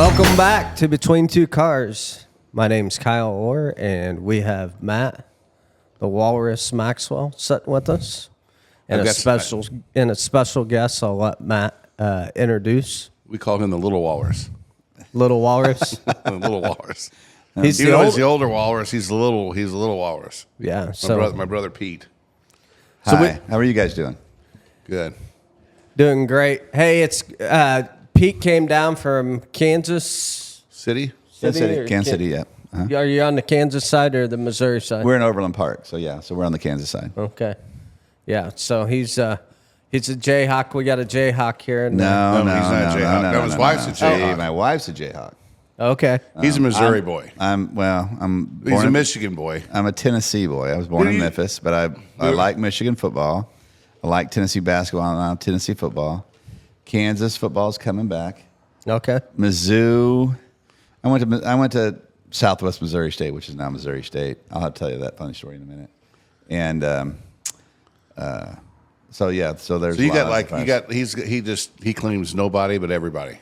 Welcome back to Between Two Cars. My name's Kyle Orr, and we have Matt, the Walrus Maxwell, sitting with us, and a special guest. I'll let Matt introduce. We call him the Little Walrus. Little Walrus. The Little Walrus. He's the older Walrus. He's the little Walrus. Yeah. My brother Pete. Hi. How are you guys doing? Good. Doing great. Hey, it's Pete came down from Kansas City. Kansas City, yeah. Uh-huh. Are you on the Kansas side or the Missouri side? We're in Overland Park, so we're on the Kansas side. Okay. Yeah, so he's a Jayhawk. We got a Jayhawk here. No, he's not a Jayhawk. No, his wife's a Jayhawk. My wife's a Jayhawk. Okay. He's a Missouri boy. He's a Michigan boy. I'm a Tennessee boy. I was born in Memphis, but I like Michigan football. I like Tennessee basketball and now Tennessee football. Kansas football's coming back. Okay. Mizzou. I went to Southwest Missouri State, which is now Missouri State. I'll have to tell you that funny story in a minute. And so there's. So he claims nobody but everybody.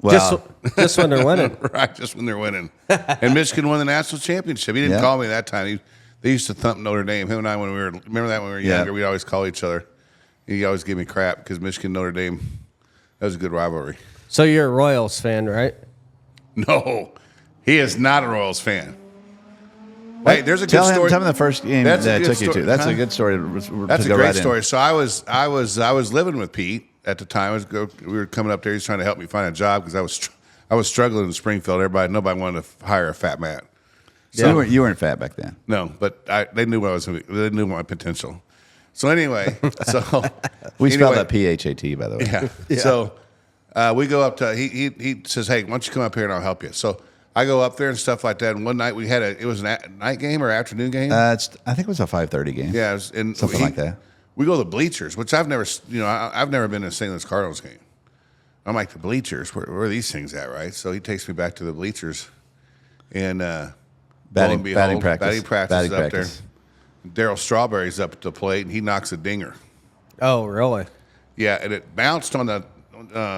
Well, just when they're winning. Right, just when they're winning. And Michigan won the national championship. He didn't call me that time. They used to thump Notre Dame. Him and I, when we were younger, we'd always call each other. He always gave me crap because Michigan, Notre Dame, that was a good rivalry. So you're a Royals fan, right? No, he is not a Royals fan. Hey, there's a good story. Tell him the first game that I took you to. That's a good story. That's a great story. So I was living with Pete at the time. We were coming up there. He was trying to help me find a job because I was struggling in Springfield. Nobody wanted to hire a fat man. So you weren't fat back then. No, but they knew what I was. They knew my potential. So anyway, we spelled that PHAT, by the way. Yeah. So we go up to he says, "Hey, why don't you come up here and I'll help you?" So I go up there and stuff like that. And one night it was a night game or afternoon game. I think it was a 5:30 game. Yeah, something like that. We go to the bleachers, which I've never been to a St. Louis Cardinals game. I'm like, the bleachers, where are these things at, right? So he takes me back to the bleachers, and batting practice up there. Darryl Strawberry's up at the plate, and he knocks a dinger. Oh, really? Yeah, and it bounced on the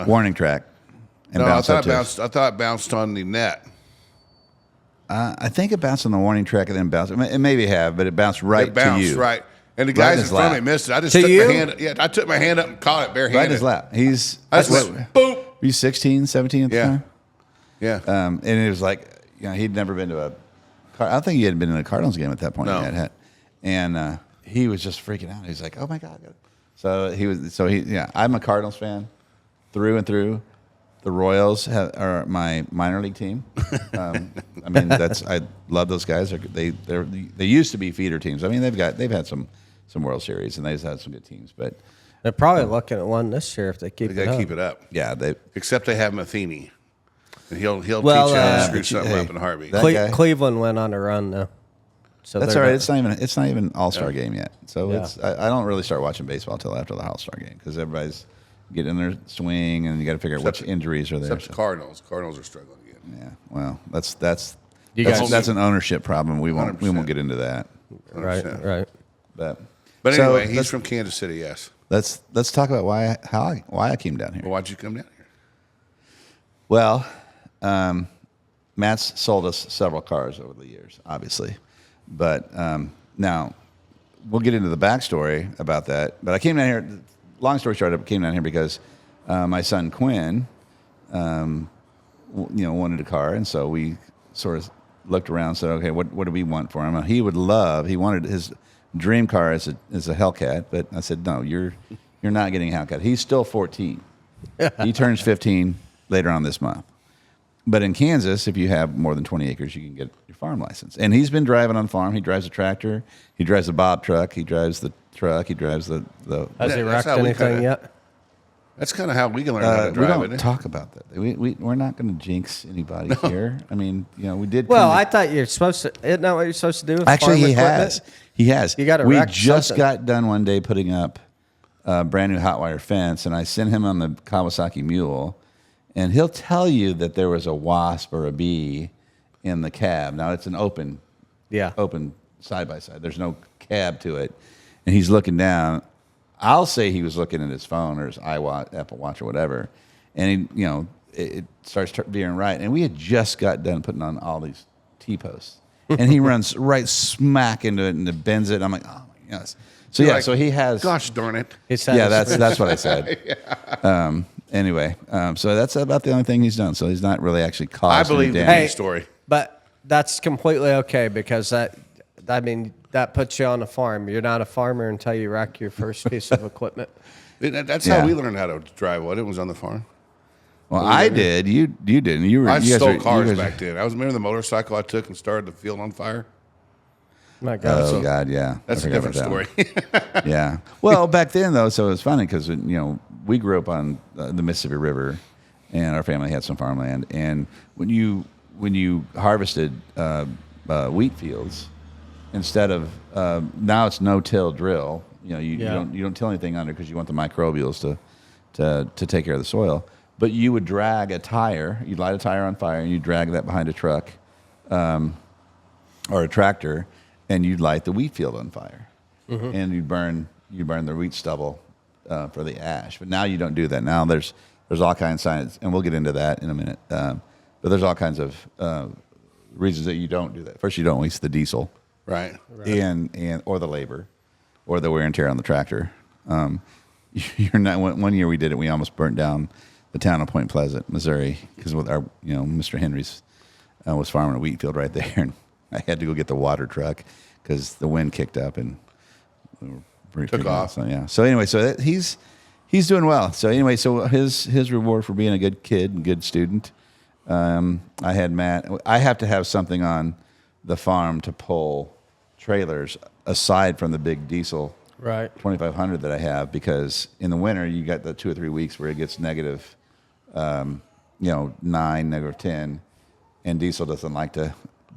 warning track. And I thought it bounced on the net. I think it bounced on the warning track and then bounced. It maybe have, but it bounced to you. Right. And the guys in front of me missed it. I just took my hand. Yeah, I took my hand up and caught it barehanded. Right in his lap. Boom. Were you 16, 17 at the time? Yeah. And it was like, he'd never been to I don't think he had been in a Cardinals game at that point yet. And he was just freaking out. He was like, "Oh my God!" I'm a Cardinals fan through and through. The Royals are my minor league team. I love those guys. They used to be feeder teams. I mean, they've had some World Series and they've had some good teams, but they're probably looking at one this year if they keep it up. Keep it up. Yeah, except they have Matheny, and he'll teach you how to screw something up in a heartbeat. Cleveland went on a run though. So that's all right. It's not even All-Star game yet. So I don't really start watching baseball until after the All-Star game because everybody's getting in their swing and you got to figure out which injuries are there. Except the Cardinals. Cardinals are struggling again. Yeah. Well, that's an ownership problem. We won't get into that. 100%. Right. But anyway, he's from Kansas City. Yes. Let's talk about why I came down here. Well, why'd you come down here? Well, Matt's sold us several cars over the years, obviously. But now we'll get into the backstory about that. But I came down here. Long story short, I came down here because my son Quinn, wanted a car, and so we sort of looked around and said, "Okay, what do we want for him?" And he wanted his dream car is a Hellcat, but I said, "No, you're not getting a Hellcat." He's still 14. He turns 15 later on this month. But in Kansas, if you have more than 20 acres, you can get your farm license. And he's been driving on farm. He drives a tractor. He drives a bob truck. He drives the truck. He drives the Has he wrecked anything yet? That's kind of how we can learn how to drive. We don't talk about that. We're not going to jinx anybody here. I mean, we did. Well, I thought you're supposed to. Isn't that what you're supposed to do? With Actually, farm he equipment? has. He has. You got to. We just got done one day putting up a brand new hot wire fence, and I sent him on the Kawasaki Mule. And he'll tell you that there was a wasp or a bee in the cab. Now, it's an open side-by-side. There's no cab to it. And he's looking down. I'll say he was looking at his phone or his Apple Watch or whatever. And, it starts veering right. And we had just got done putting on all these T-posts. And he runs right smack into it and it bends it. I'm like, oh, my gosh. So, You're yeah, like, so he has. Gosh darn it. Yeah, that's what I said. Anyway, so that's about the only thing he's done. So he's not really actually caused I believe any the damage. story. But that's completely okay because that puts you on a farm. You're not a farmer until you wreck your first piece of equipment. That's how we learned how to drive. What it was on the farm. Well, I did. You didn't. I stole cars back then. I was remember the motorcycle I took and started the field on fire. My God. Oh God, yeah. That's I a forgot different about story. Yeah. Well, back then though, so it was funny because we grew up on the Mississippi River, and our family had some farmland. And when you harvested wheat fields, instead of now it's no-till drill. You don't till anything under because you want the microbials to take care of the soil. But you would drag a tire. You'd light a tire on fire and you drag that behind a truck or a tractor, and you'd light the wheat field on fire, and you'd burn the wheat stubble for the ash. But now you don't do that. Now there's all kinds of science, and we'll get into that in a minute. But there's all kinds of reasons that you don't do that. First, you don't waste the diesel, Right. and or the labor, or the wear and tear on the tractor. You're not. One year we did it. We almost burnt down the town of Point Pleasant, Missouri, because with our Mr. Henry's was farming a wheat field right there, and I had to go get the water truck because the wind kicked up and we were Took off. So yeah. So anyway, he's doing well. So anyway, so his reward for being a good kid and good student. I had Matt. I have to have something on the farm to pull trailers aside from the big diesel. Right. 2,500 that I have, because in the winter you got the 2 or 3 weeks where it gets negative, 9, -10, and diesel doesn't like to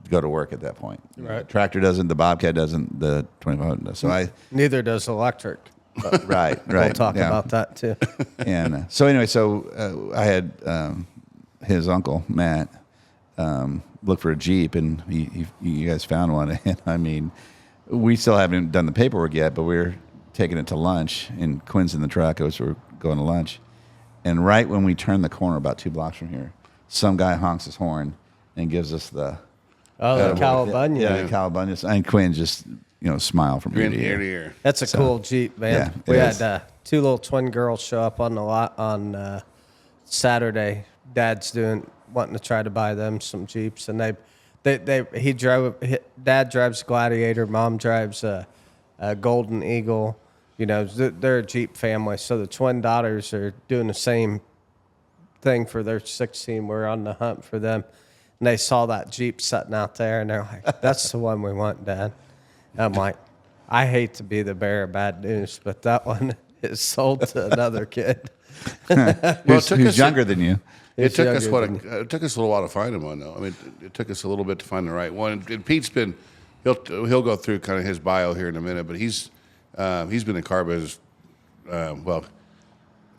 go to work at that point. Right. The tractor doesn't, the Bobcat doesn't, the 2,500 does. So Neither does electric. right. We'll talk about that too. And so anyway, I had his uncle Matt look for a Jeep, and you guys found one, and I mean. We still haven't done the paperwork yet, but we're taking it to lunch, and Quinn's in the truck as we're going to lunch. And right when we turn the corner, about 2 blocks from here, some guy honks his horn and gives us the Cowabunga. the Cowabunga. And Quinn just smile from ear to ear. That's a cool Jeep, man. Yeah, we had 2 little twin girls show up on the lot on Saturday. Dad's wanting to try to buy them some Jeeps, and Dad drives Gladiator, Mom drives a Golden Eagle. They're a Jeep family, so the twin daughters are doing the same thing for their 16. We're on the hunt for them, and they saw that Jeep sitting out there, and they're like, "That's the one we want, Dad." And I'm like, I hate to be the bearer of bad news, but that one is sold to another kid. Who's younger than you. It took us it took us a little while to find one, though. I mean, it took us a little bit to find the right one. And Pete's been he'll go through kind of his bio here in a minute, but he's been in car business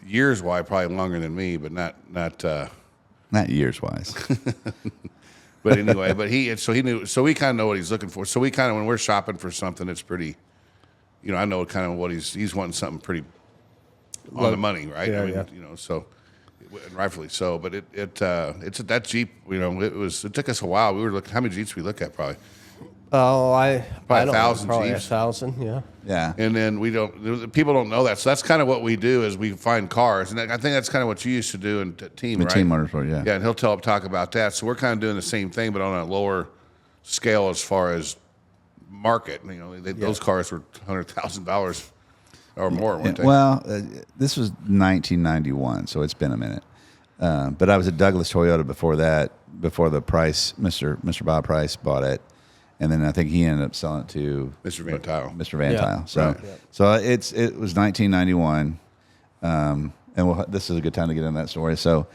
years wise, probably longer than me, but not years wise. But anyway, he knew, so we kind of know what he's looking for. So we kind of, when we're shopping for something, it's pretty, I know kind of what he's wanting, something pretty on the money, right? Yeah, So. And rightfully so, but it's that Jeep. It took us a while. We were looking. How many Jeeps we look at? Probably. Oh, probably 1,000 probably Jeeps. 1,000, yeah. Yeah. And then people don't know that. So that's kind of what we do is we find cars, and I think that's kind of what you used to do in team, right? Team Motorsport, yeah. Yeah, and he'll talk about that. So we're kind of doing the same thing, but on a lower scale as far as market. Those cars were $100,000. Or more, weren't they? Well, this was 1991, so it's been a minute. But I was at Douglas Toyota before that, before the Price, Mr. Bob Price bought it, and then I think he ended up selling it to Mr. Van Tile. Mr. Van Tile. Right. So it was 1991, and this is a good time to get into that story. So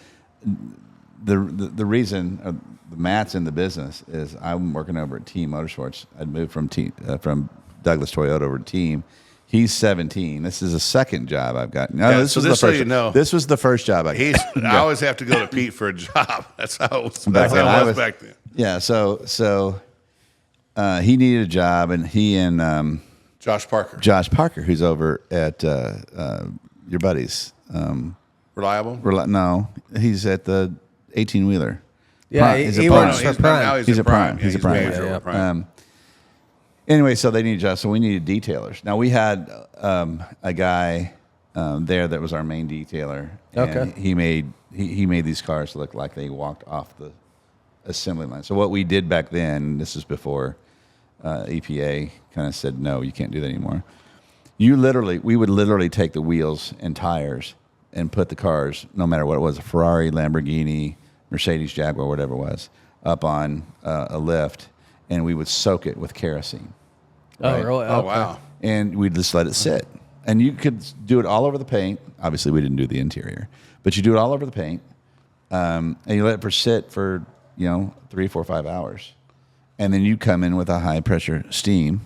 the reason Matt's in the business is I'm working over at Team Motorsports. I'd moved from Douglas Toyota over to Team. He's 17. This is the second job I've gotten. No, this was the first. This was the first job I got. I always have to go to Pete for a job. That's how it was back then. Yeah. So he needed a job, and he and Josh Parker, who's over at your buddies, Reliable? No, he's at the 18-wheeler. Yeah, He's he a works Prime. for Prime. Now He's a Prime. Yeah, He's a Prime. manager Yeah, of Prime. Anyway, so they needed us, so we needed detailers. Now, we had a guy there that was our main detailer. And Okay. he made these cars look like they walked off the assembly line. So what we did back then, this is before EPA kind of said, no, you can't do that anymore. We would literally take the wheels and tires and put the cars, no matter what it was, a Ferrari, Lamborghini, Mercedes, Jaguar, whatever it was, up on a lift, and we would soak it with kerosene. Oh, Right. really? Oh, Okay. wow. And we'd just let it sit. And you could do it all over the paint. Obviously, we didn't do the interior, but you do it all over the paint, and you let it sit for 3, 4, 5 hours, and then you come in with a high pressure steam,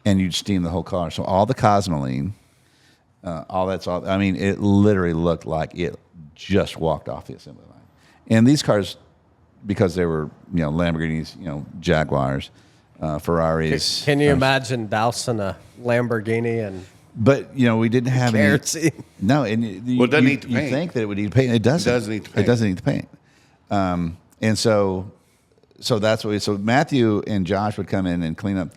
and you'd steam the whole car. So all the cosmoline, I mean, it literally looked like it just walked off the assembly line. And these cars, because they were Lamborghinis, Jaguars, Ferraris. Can you imagine dousing a Lamborghini and But we didn't have any. kerosene? No, and Well, it doesn't eat the you paint. think that it would eat paint. It doesn't. It doesn't eat the paint. It doesn't eat the paint. And so that's what. So Matthew and Josh would come in and clean up,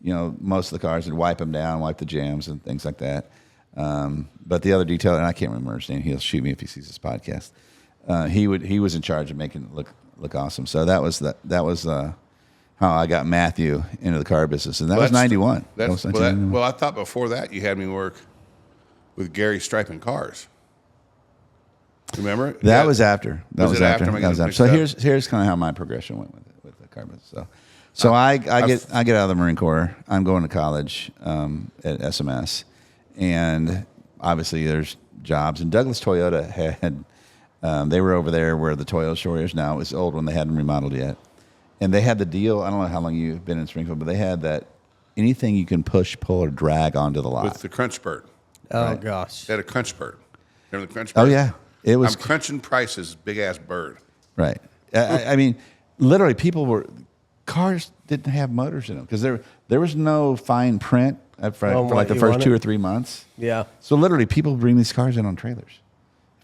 most of the cars and wipe them down, wipe the jams and things like that. But the other detailer, and I can't remember his name. He'll shoot me if he sees this podcast. He was in charge of making it look awesome. So that was how I got Matthew into the car business, and that was 91. That was 1991. Well, I thought before that you had me work with Gary striping cars. Remember? That was after. That Was was it after. after? Am I That was getting after. So mixed up? here's kind of how my progression went with the car business. So I get out of the Marine Corps. I'm going to college at SMS, and obviously there's jobs. And Douglas Toyota had they were over there where the Toyota store is now. It was old when they hadn't remodeled yet, and they had the deal. I don't know how long you've been in Springfield, but they had that anything you can push, pull, or drag onto the lot. with the crunch bird. Oh, gosh. They had a crunch bird. Remember the crunch bird? Oh yeah, it was I'm crunching prices, big ass bird. right. I mean, literally, cars didn't have motors in them because there was no fine print for what like the you first wanted. 2 or 3 months. Yeah. So literally, people bring these cars in on trailers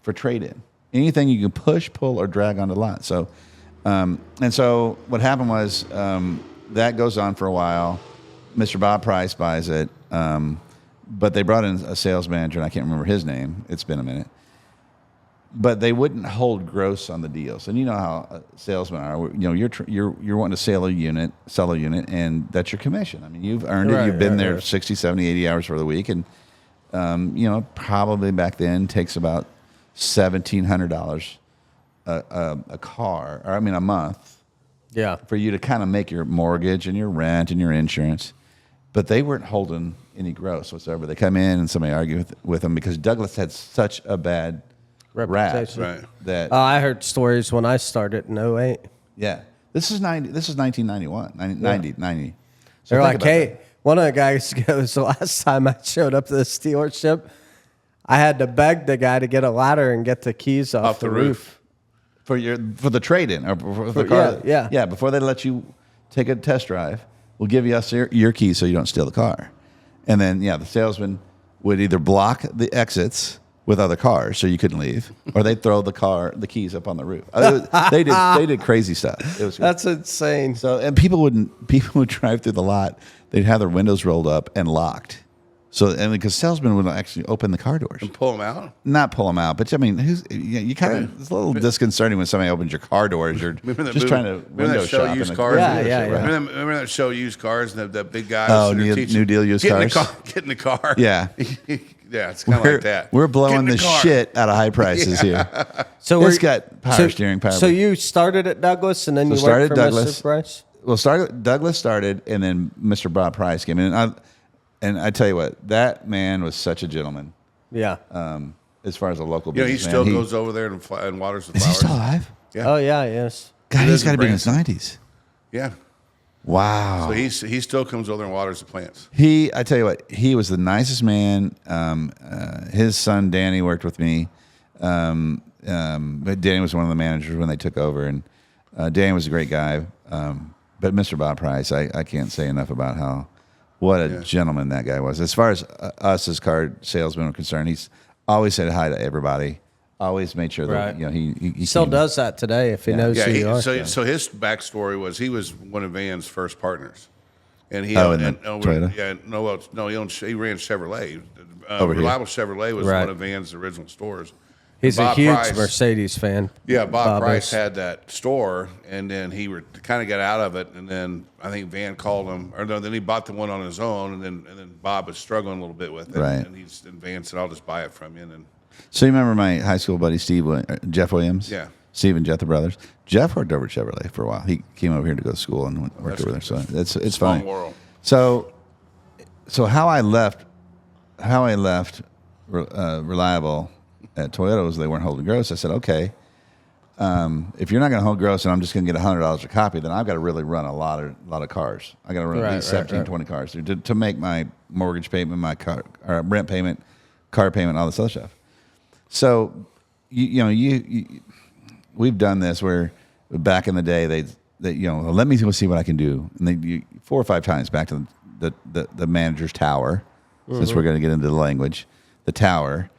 for trade-in. Anything you can push, pull, or drag onto the lot. So, and so what happened was that goes on for a while. Mr. Bob Price buys it, but they brought in a sales manager, and I can't remember his name. It's been a minute. But they wouldn't hold gross on the deals, and you know how salesmen are. You're wanting to sell a unit, and that's your commission. I mean, you've earned it. Right, You've been right, there right. 60, 70, 80 hours for the week, and probably back then takes about $1,700 a car, or a month, Yeah. for you to kind of make your mortgage and your rent and your insurance. But they weren't holding any gross whatsoever. They come in and somebody argue with them because Douglas had such a bad Reputation. Right. that I heard stories when I started in 08. yeah. This is 1991, 90. So They're think like, about hey, that. one of the guys goes, the last time I showed up to this dealership, I had to beg the guy to get a ladder and get the keys off the roof. for the trade-in or for the car. yeah. Before they let you take a test drive, we'll give you your keys so you don't steal the car. And then the salesman would either block the exits with other cars so you couldn't leave, or they'd throw the keys up on the roof. They did crazy stuff. It was That's insane. so, and people would drive through the lot. They'd have their windows rolled up and locked. So, and because salesmen would actually open the car doors, And pull them out? not pull them out. But I mean, you kind of it's a little disconcerting when somebody opens your car doors. You're just trying to window show shop used in a cars? Yeah, dealership, yeah, right? yeah. Remember that show, Used Cars, and that big guy? Oh, sitting there New teaching, Deal Used get in the Cars? car, get in the car. Yeah. Yeah, it's kind of like that. We're Get blowing in the car. shit out of high prices here. So It's got power steering, power. So you started at Douglas and then you started worked for at Douglas. Mr. Price? Well, Douglas started, and then Mr. Bob Price came in. And I tell you what, that man was such a gentleman. Yeah. As far as a local He business, still goes over there and waters the Is flowers. he still alive? Yeah. Oh, yeah, yes. God, He he's lives got to in be in his Branson. 90s. Yeah. Wow. So he still comes over there and waters the plants. I tell you what, he was the nicest man. His son Danny worked with me. But Danny was one of the managers when they took over, and Danny was a great guy. But Mr. Bob Price, I can't say enough about what a gentleman that guy was. As far as us as car salesmen are concerned, he's always said hi to everybody. always made sure that he still came. does that today if he knows who you are. So his backstory was he was one of Van's first partners, and he in owned, the Toyota? He ran Chevrolet. Over here. Reliable Chevrolet was one of Van's original stores. He's a Bob huge Price- Mercedes fan. Yeah, Bob Price is. had that store, and then he kind of got out of it, and then I think Van called him, or no, then he bought the one on his own, and then Bob was struggling a little bit with it, Right. and Van said, "I'll just buy it from you." And then, So you remember my high school buddy Jeff Williams? Yeah. Steve and Jeff, the brothers. Jeff worked over at Chevrolet for a while. He came over here to go to school and worked over there. So it's small fine. world. So how I left Reliable at Toyota was they weren't holding gross. I said, okay, if you're not going to hold gross and I'm just going to get $100 a copy, then I've got to really run a lot of cars. I got to run at least 17, 20 cars to make my mortgage payment, my car or rent payment, car payment, all this other stuff. So we've done this where back in the day they let me go see what I can do, and they 4 or 5 times back to the manager's tower, since we're going to get into the language, the tower,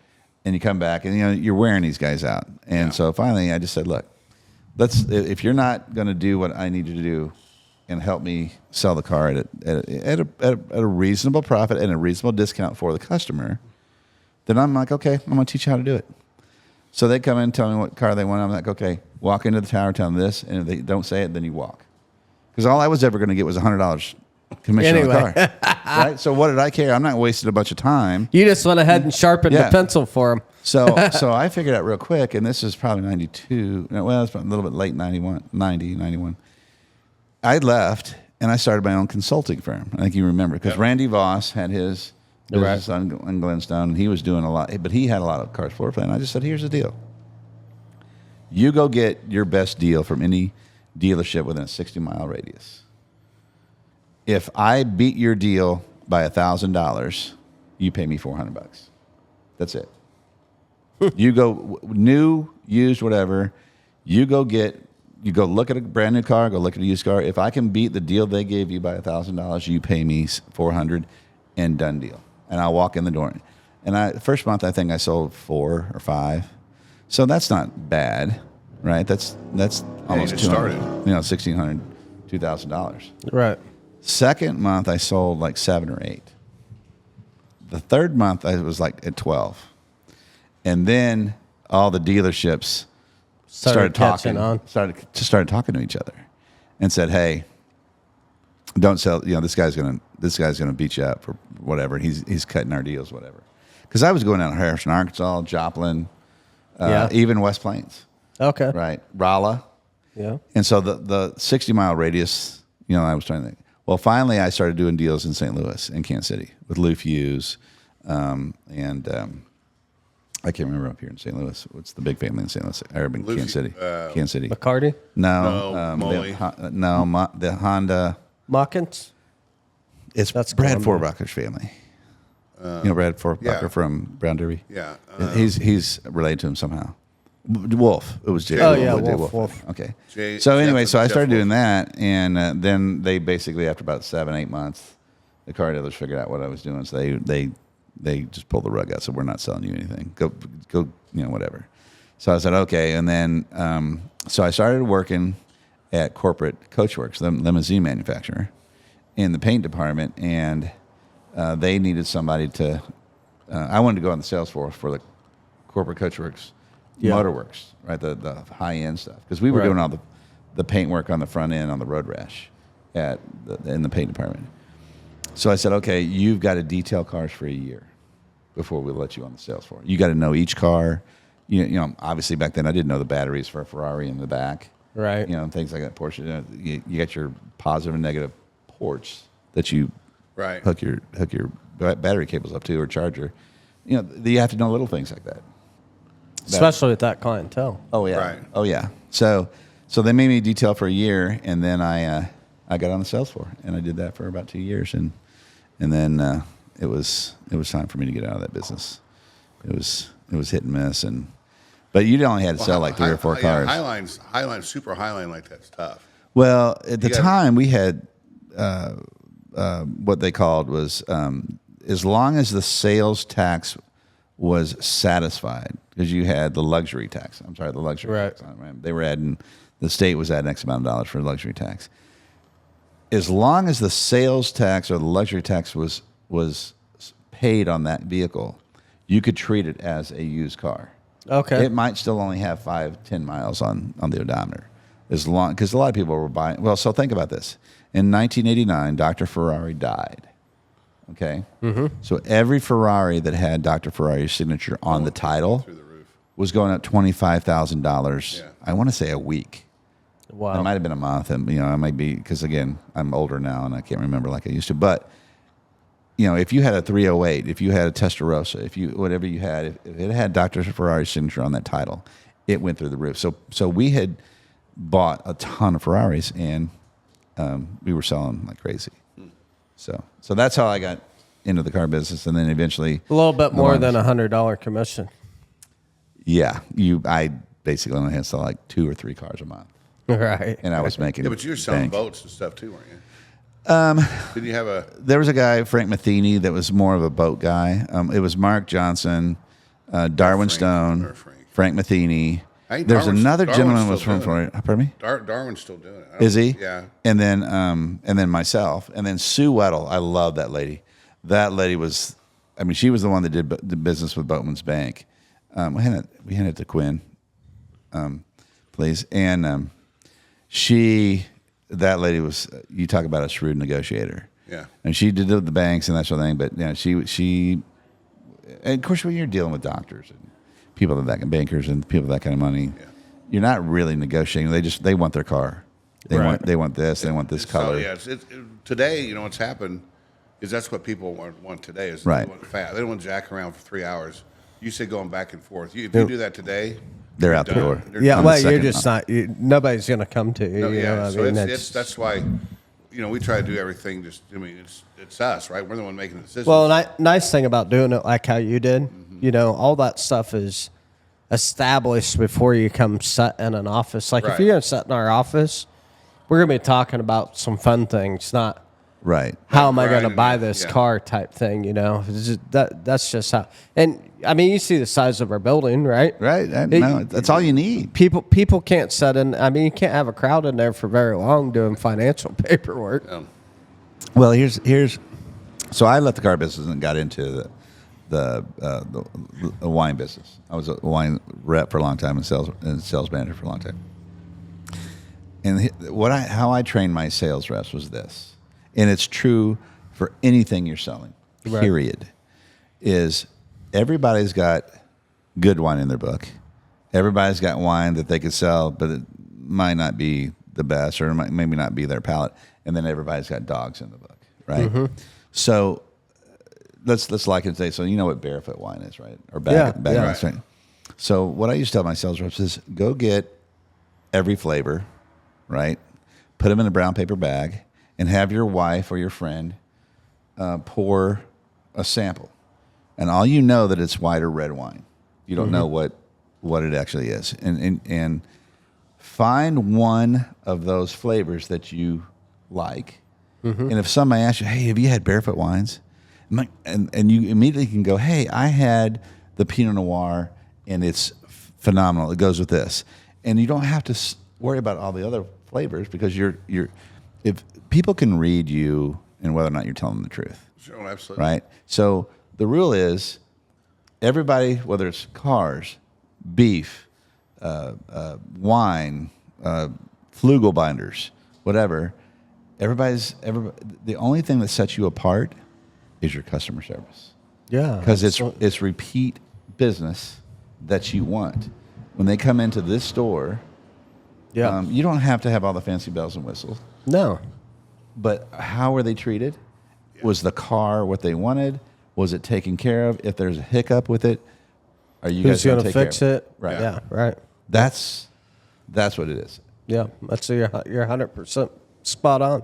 and you come back and you're wearing these guys out, and so finally I just said, look, if you're not going to do what I need you to do and help me sell the car at a reasonable profit and a reasonable discount for the customer, then I'm like, okay, I'm going to teach you how to do it. So they come in, tell me what car they want. I'm like, okay, walk into the tower, tell them this, and if they don't say it, then you walk. Because all I was ever going to get was $100 commission on the car. Right? So what did I care? I'm not wasting a bunch of time. You just went ahead and sharpened the pencil for him. So I figured out real quick, and this is probably 92. Well, it's a little bit late, 91. I left, and I started my own consulting firm. I think you remember, because Randy Voss had his business on Glenstone, and he was doing a lot, but he had a lot of cars floor plan. I just said, here's the deal. You go get your best deal from any dealership within a 60-mile radius. If I beat your deal by $1,000, you pay me $400. That's it. You go new, used, whatever. You go look at a brand new car, go look at a used car. If I can beat the deal they gave you by $1,000, you pay me $400, and done deal. And I'll walk in the door. And first month, I think I sold 4 or 5. So that's not bad, right? That's almost $200, $1,600, $2,000. Right. Second month, I sold like 7 or 8. The third month, I was like at 12. And then all the dealerships started talking to each other and said, "Hey, don't sell. This guy's gonna beat you up for whatever. He's cutting our deals, whatever." Because I was going down to Harrison, Arkansas, Joplin, even West Plains. Okay. Right, Rolla. Yeah. And so the 60-mile radius, I was trying to think. Well, finally, I started doing deals in St. Louis and Kansas City with Lou Hughes, and I can't remember up here in St. Louis. What's the big family in St. Louis? Urban, Kansas City. Kansas City. McCarty? No. Molly. The Honda. Mawkins? That's Brad Forbacher's family. Brad Forbacher from Brown Derby? Yeah. He's related to him somehow. Wolf. It was Jay. Oh, yeah, Wolf. Okay. Jay, so anyway, Jeff I started Wolf. doing that, and then they basically, after about 7-8 months, the car dealers figured out what I was doing, so they just pulled the rug out. So we're not selling you anything. Go, whatever. So I said, okay. And then, so I started working at Corporate Coachworks, the limousine manufacturer, in the paint department. And they needed somebody to, I wanted to go on the sales force for the Corporate Coachworks Motorworks, right? The high-end stuff. Because we were doing all the paint work on the front end on the road rash in the paint department. So I said, okay, you've got to detail cars for a year before we let you on the sales floor. You got to know each car. Obviously back then I didn't know the batteries for a Ferrari in the back. Right. Things like that. Porsche. You got your positive and negative ports that you hook your battery cables up to, or charger. You have to know little things like that. Especially with that clientele. Oh yeah. Right. Oh yeah. So they made me detail for a year, and then I got on the sales floor, and I did that for about 2 years, and then it was time for me to get out of that business. It was hit and miss, but you only had to sell like 3 or 4 cars. Highline, super Highline like that's tough. Well, at the time we had what they called was as long as the sales tax was satisfied, because you had the luxury tax. I'm sorry, the luxury tax on it, right? They were adding, the state was adding X amount of dollars for luxury tax. As long as the sales tax or the luxury tax was paid on that vehicle, you could treat it as a used car. Okay. It might still only have 5-10 miles on the odometer, as long because a lot of people were buying. Well, so think about this. In 1989, Dr. Ferrari died. Okay, so every Ferrari that had Dr. Ferrari's signature on the title was going up $25,000. I want to say a week. Wow. It might have been a month, and I might be because again I'm older now and I can't remember like I used to. But if you had a 308, if you had a Testarossa, if you whatever you had, if it had Dr. Ferrari's signature on that title, it went through the roof. So we had bought a ton of Ferraris and we were selling like crazy. So that's how I got into the car business, and then eventually a little bit more than $100 commission. Yeah, I basically only had to sell like 2 or 3 cars a month, right? And I was making but you were selling boats and stuff too, weren't you? Did you have a? There was a guy, Frank Matheny, that was more of a boat guy. It was Mark Johnson, Darwin Stone, Frank Matheny. There's another gentleman was from Florida. Pardon me? Darwin's still doing it. Is he? Yeah. And then myself, and then Sue Weddle. I love that lady. That lady was, she was the one that did the business with Boatman's Bank. We hand it to Quinn, please. And that lady was. You talk about a shrewd negotiator. Yeah. And she did the banks and that sort of thing. But she, and of course, when you're dealing with doctors and people that bankers and people that kind of money, you're not really negotiating. They want their car. They want this. They want this color. So, today, what's happened is that's what people want today. Is right. They want fast. They don't want to jack around for 3 hours. You say going back and forth. If you do that today, they're out the door. Yeah, well, you're just not. Nobody's going to come to you. That's why. We try to do everything. It's us, right? We're the one making the decisions. Well, nice thing about doing it like how you did. All that stuff is established before you come sit in an office. Like if you're going to sit in our office, we're going to be talking about some fun things, not how am I going to buy this car type thing. That's just how. And you see the size of our building, right? Right. No, that's all you need. People can't sit in. You can't have a crowd in there for very long doing financial paperwork. Well, here's. So I left the car business and got into the wine business. I was a wine rep for a long time and sales manager for a long time. And how I trained my sales reps was this, and it's true for anything you're selling. Period. Is everybody's got good wine in their book. Everybody's got wine that they could sell, but it might not be the best, or it might maybe not be their palate. And then everybody's got dogs in the book, right? Mm-hmm. So let's like it today. So you know what barefoot wine is, right? Or bag right? So what I used to tell my sales reps is go get every flavor, right? Put them in a brown paper bag and have your wife or your friend pour a sample. And all you know that it's white or red wine. You don't know what it actually is. And find one of those flavors that you like. And if somebody asks you, hey, have you had barefoot wines? And you immediately can go, hey, I had the Pinot Noir, and it's phenomenal. It goes with this. And you don't have to worry about all the other flavors because if people can read you and whether or not you're telling them the truth. Sure, absolutely. Right? So the rule is everybody, whether it's cars, beef, wine, flugel binders, whatever, the only thing that sets you apart is your customer service. Yeah. Because it's repeat business that you want. When they come into this store, you don't have to have all the fancy bells and whistles. No. But how were they treated? Was the car what they wanted? Was it taken care of? If there's a hiccup with it, are you guys going to fix it? Right. Yeah, right. That's what it is. Yeah, that's you're 100% spot on.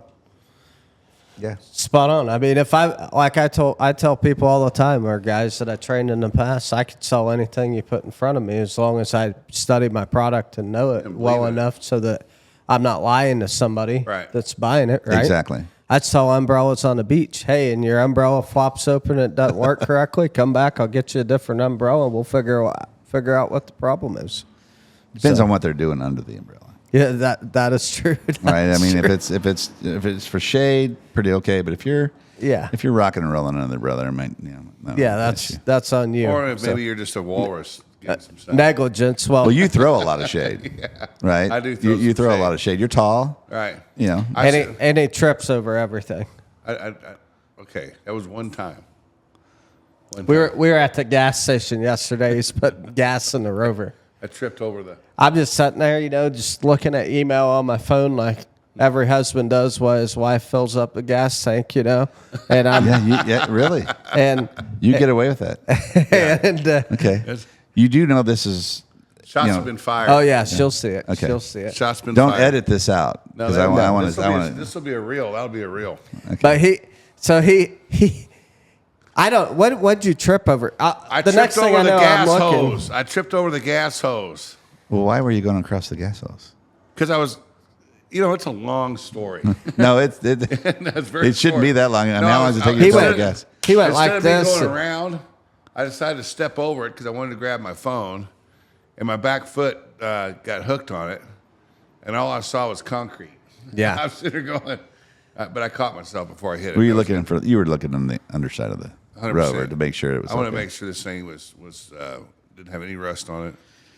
Yeah, spot on. If I tell people all the time, or guys that I trained in the past, I could sell anything you put in front of me as long as I study my product and know it well enough so that I'm not lying to somebody that's buying it. Right? Exactly. I'd sell umbrellas on the beach. Hey, and your umbrella flops open, it doesn't work correctly. Come back, I'll get you a different umbrella. We'll figure Figure out what the problem is. Depends on what they're doing under the umbrella. Yeah, that is true. Right. I mean, if it's for shade, pretty okay. But if you're rocking and rolling under the umbrella, it might, that's on you. Or if maybe you're just a walrus. Negligence. Well, you throw a lot of shade, right? I do. You throw a lot of shade. You're tall, right? You know, and he trips over everything. Okay, that was one time. We were at the gas station yesterday. He's put gas in the Rover. I tripped over I'm just sitting there, just looking at email on my phone like every husband does while his wife fills up the gas tank, And I'm really, and you get away with that. And okay, you do know this is. Shots have been fired. Oh yeah, she'll see it. Okay. She'll see it. Shots been Don't fired. edit this out because I want to. This will be a reel. That'll be a reel. Okay. But he. I don't. What'd you trip over? I the tripped next thing over I know, the gas I'm looking. hose. I tripped over the gas hose. Well, why were you going across the gas hose? Because I was, it's a long story. No, That's very it shouldn't be that long. I mean, No, how long does it take you to fill the gas? He went Instead like of this. me going around, I decided to step over it because I wanted to grab my phone, and my back foot got hooked on it, and all I saw was concrete. Yeah. I was sitting there going, but I caught myself before I hit it. Were you looking for? You were looking on the underside of the 100%. Rover to make sure it was. I want to make sure this thing was didn't have any rust on it.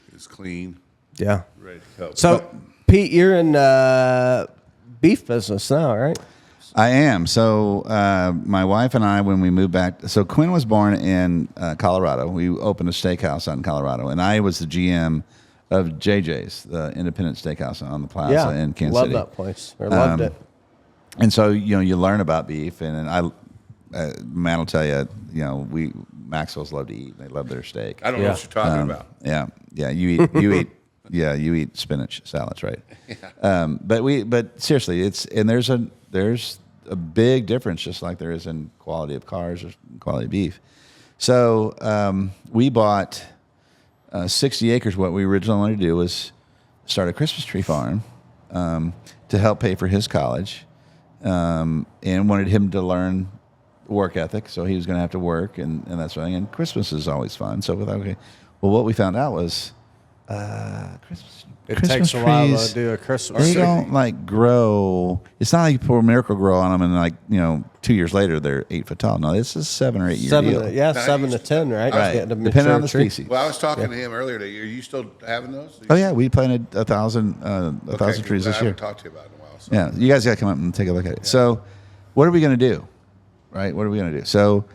It was clean. Yeah. Ready to go. So, Pete, you're in beef business now, right? I am. So my wife and I, when we moved back, so Quinn was born in Colorado. We opened a steakhouse out in Colorado, and I was the GM of JJ's, the independent steakhouse on the plaza in Kansas City. Loved that place. I loved it. And so, you learn about beef, and Matt will tell you, Maxwell's love to eat. They love their steak. I don't know what you're talking about. Yeah. You eat spinach salads, right? Yeah. But seriously, there's a big difference, just like there is in quality of cars or quality of beef. So we bought 60 acres. What we originally wanted to do was start a Christmas tree farm to help pay for his college, and wanted him to learn work ethic, so he was going to have to work and that sort of thing. And Christmas is always fun. So we thought, okay, well, what we found out was Christmas takes a while to do a Christmas They tree. don't grow. It's not like you pour Miracle Grow on them and 2 years later they're 8 foot tall. No, this is 7 or 8 year deal. Yeah, 7 to 10, right? Right. Depending on the species. Well, I was talking to him earlier today. Are you still having those? Oh yeah, we planted 1,000 trees this I year. haven't talked to you about it in a while. So. Yeah, you guys got to come up and take a look at it. Yeah. So, what are we going to do? Right? What are we going to do? So,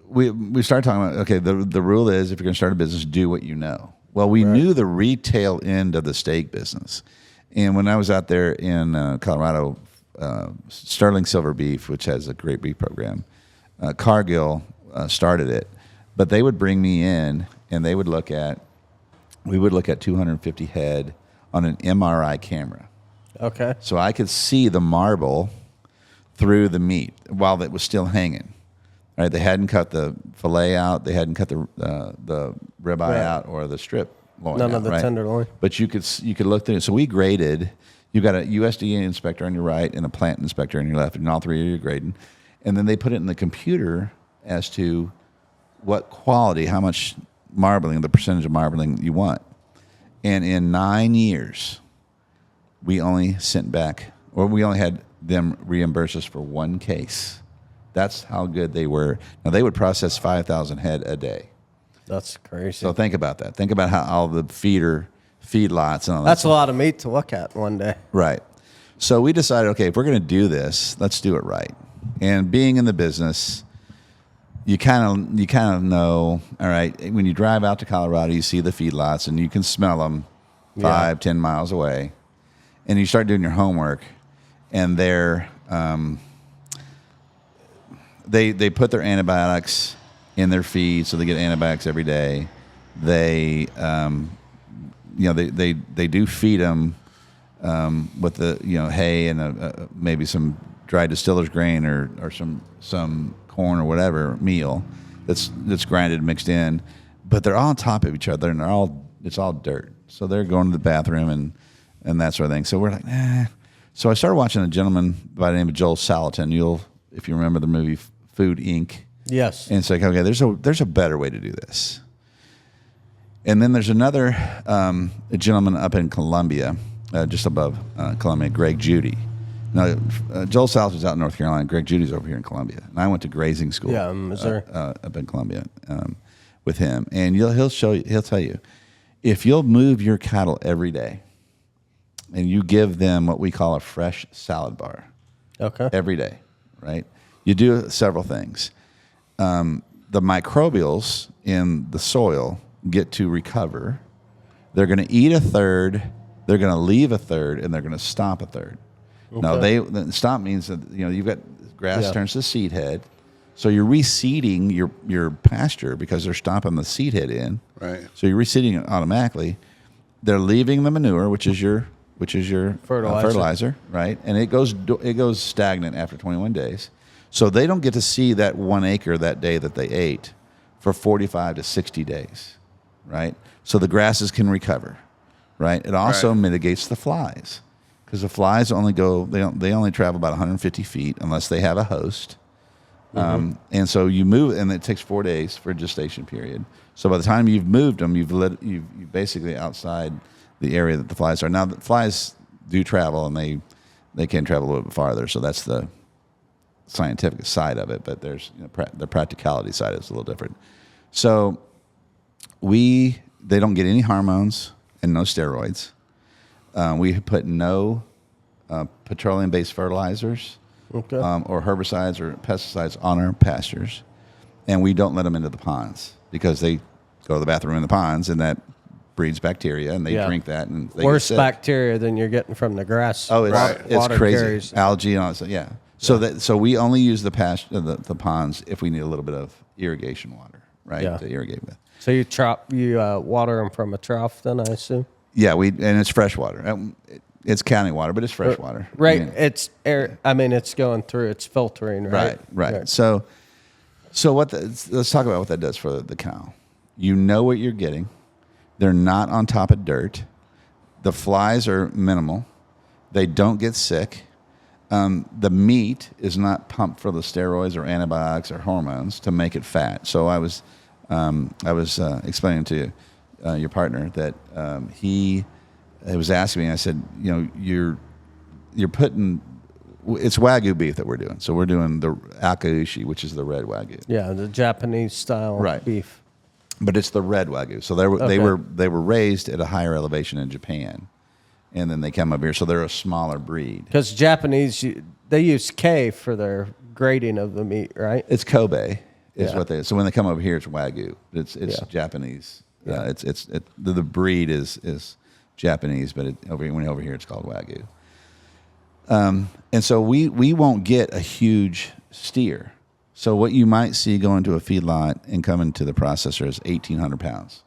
we started talking about, okay, the rule is if you're going to start a business, do what you know. Well, we knew the retail end of the steak business. And when I was out there in Colorado, Sterling Silver Beef, which has a great beef program, Cargill started it. But they would bring me in and we would look at 250 head on an MRI camera. Okay. So I could see the marble through the meat while it was still hanging. Right? They hadn't cut the fillet out. They hadn't cut the ribeye out or the strip loin None out, of the right? tenderloin. But you could look through it. So we graded. You got a USDA inspector on your right and a plant inspector on your left, and all three of you are grading. And then they put it in the computer as to what quality, how much marbling, the percentage of marbling you want. And in 9 years, we only had them reimburse us for one case. That's how good they were. Now, they would process 5,000 head a day. That's crazy. So think about that. Think about how all the feedlots and all that. That's a lot of meat to look at one day. Right. So we decided, okay, if we're going to do this, let's do it right. And being in the business, you kind of know, all right, when you drive out to Colorado, you see the feedlots and you can smell them 5-10 miles away. And you start doing your homework, and they put their antibiotics in their feed, so they get antibiotics every day. They they do feed them with the hay and maybe some dried distiller's grain or some corn or whatever meal that's grinded and mixed in. But they're all on top of each other, and it's all dirt. So they're going to the bathroom and that sort of thing. So we're like, nah. So I started watching a gentleman by the name of Joel Salatin. If you remember the movie Food Inc. Yes. And it's like, okay, there's a better way to do this. And then there's another a gentleman up in Columbia, just above Columbia, Greg Judy. Now, Joel South was out in North Carolina. Greg Judy's over here in Columbia. And I went to grazing school Missouri. up in Columbia with him. And he'll tell you, if you'll move your cattle every day and you give them what we call a fresh salad bar every day, right? You do several things. The microbials in the soil get to recover. They're going to eat a third, they're going to leave a third, and they're going to stomp a third. Now, stomp means that you've got grass turns to seed head, so you're reseeding your pasture because they're stomping the seed head in. Right. So you're reseeding it automatically. They're leaving the manure, which is your fertilizer, right? And it goes stagnant after 21 days. So they don't get to see that 1 acre that day that they ate for 45 to 60 days, right? So the grasses can recover, right? It also mitigates the flies because the flies only travel about 150 feet unless they have a host. And so you move, and it takes 4 days for a gestation period. So by the time you've moved them, you've basically outside the area that the flies are. Now the flies do travel, and they can travel a little bit farther. So that's the scientific side of it, but there's the practicality side is a little different. So they don't get any hormones and no steroids. We put no petroleum-based fertilizers or herbicides or pesticides on our pastures, and we don't let them into the ponds because they go to the bathroom in the ponds, and that breeds bacteria, and they drink that, and they worse bacteria than you're getting from the grass. Oh, it's crazy. Carries. Algae and all that stuff. Yeah. So we only use the ponds if we need a little bit of irrigation water, right, to irrigate with. So you water them from a trough, then I assume. Yeah, and it's fresh water. It's county water, but it's fresh water. Right. It's air. I mean, it's going through. It's filtering. Right. Right. So let's talk about what that does for the cow. You know what you're getting. They're not on top of dirt. The flies are minimal. They don't get sick. The meat is not pumped for the steroids or antibiotics or hormones to make it fat. So I was explaining to your partner that he was asking me. I said, you're putting it's Wagyu beef that we're doing. So we're doing the Akaushi, which is the red Wagyu. Yeah, the Japanese style beef. But it's the red Wagyu. So they were raised at a higher elevation in Japan. And then they come up here, so they're a smaller breed. Because Japanese, they use K for their grading of the meat, right? It's Kobe, what they. So when they come over here, it's Wagyu. It's Japanese. Yeah. The breed is Japanese, but when over here, it's called Wagyu. And so we won't get a huge steer. So what you might see going to a feedlot and coming to the processor is 1,800 pounds,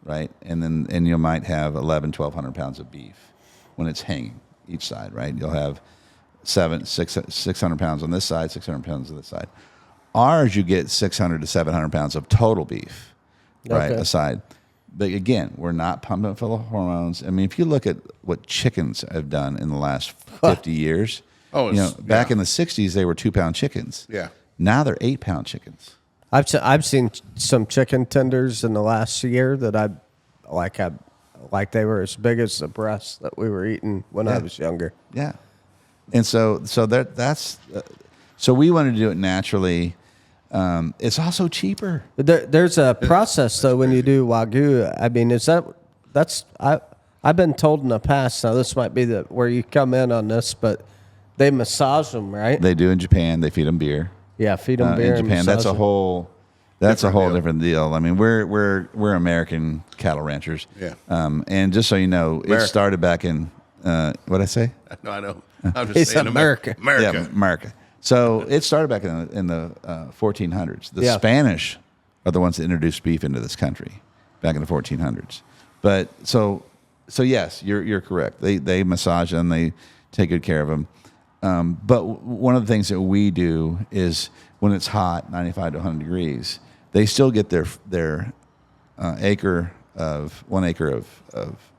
right? And you might have 1,200 pounds of beef when it's hanging each side, right? You'll have 600 pounds on this side, 600 pounds on this side. Ours, you get 600 to 700 pounds of total beef, right, aside. But again, we're not pumping it full of hormones. I mean, if you look at what chickens have done in the last 50 years, back in the 60s, they were 2-pound chickens. Yeah. Now they're 8-pound chickens. I've seen some chicken tenders in the last year that I they were as big as the breasts that we were eating when I was younger. Yeah. And so that's so we wanted to do it naturally. It's also cheaper. There's a process though when you do Wagyu. I mean, I've been told in the past. Now this might be where you come in on this, but they massage them, right? They do in Japan. They feed them beer. Yeah, feed them beer in Japan. That's a whole different deal. I mean, we're American cattle ranchers. Yeah. And just so you know, it started back in what'd I say? No, I know. I'm just saying America. Yeah, America. So it started back in the 1400s. The Spanish are the ones that introduced beef into this country back in the 1400s. But so yes, you're correct. They massage them. They take good care of them. But one of the things that we do is when it's hot, 95 to 100 degrees, they still get their 1 acre of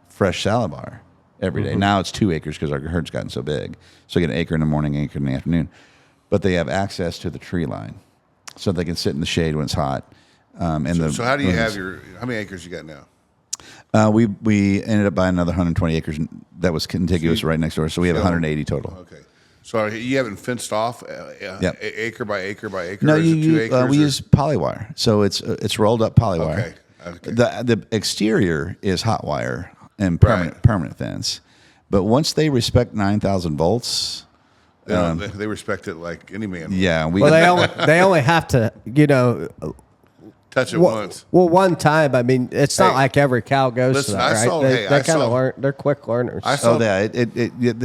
fresh salad bar every day. Now it's 2 acres because our herd's gotten so big. So you get 1 acre in the morning, 1 acre in the afternoon. But they have access to the tree line, so they can sit in the shade when it's hot. So how do you have how many acres you got now? We ended up buying another 120 acres that was contiguous right next door. So we have 180 total. Okay. So you haven't fenced off acre by acre by acre? No, or is it 2 acres, we use polywire. So it's rolled up polywire. Okay. The exterior is hot wire and permanent fence. But once they respect 9,000 volts, they respect it like any man. Yeah, they only have to, touch it once. Well, one time. I mean, it's not like every cow goes listen, to that, right? They kind of learn. They're quick learners. Of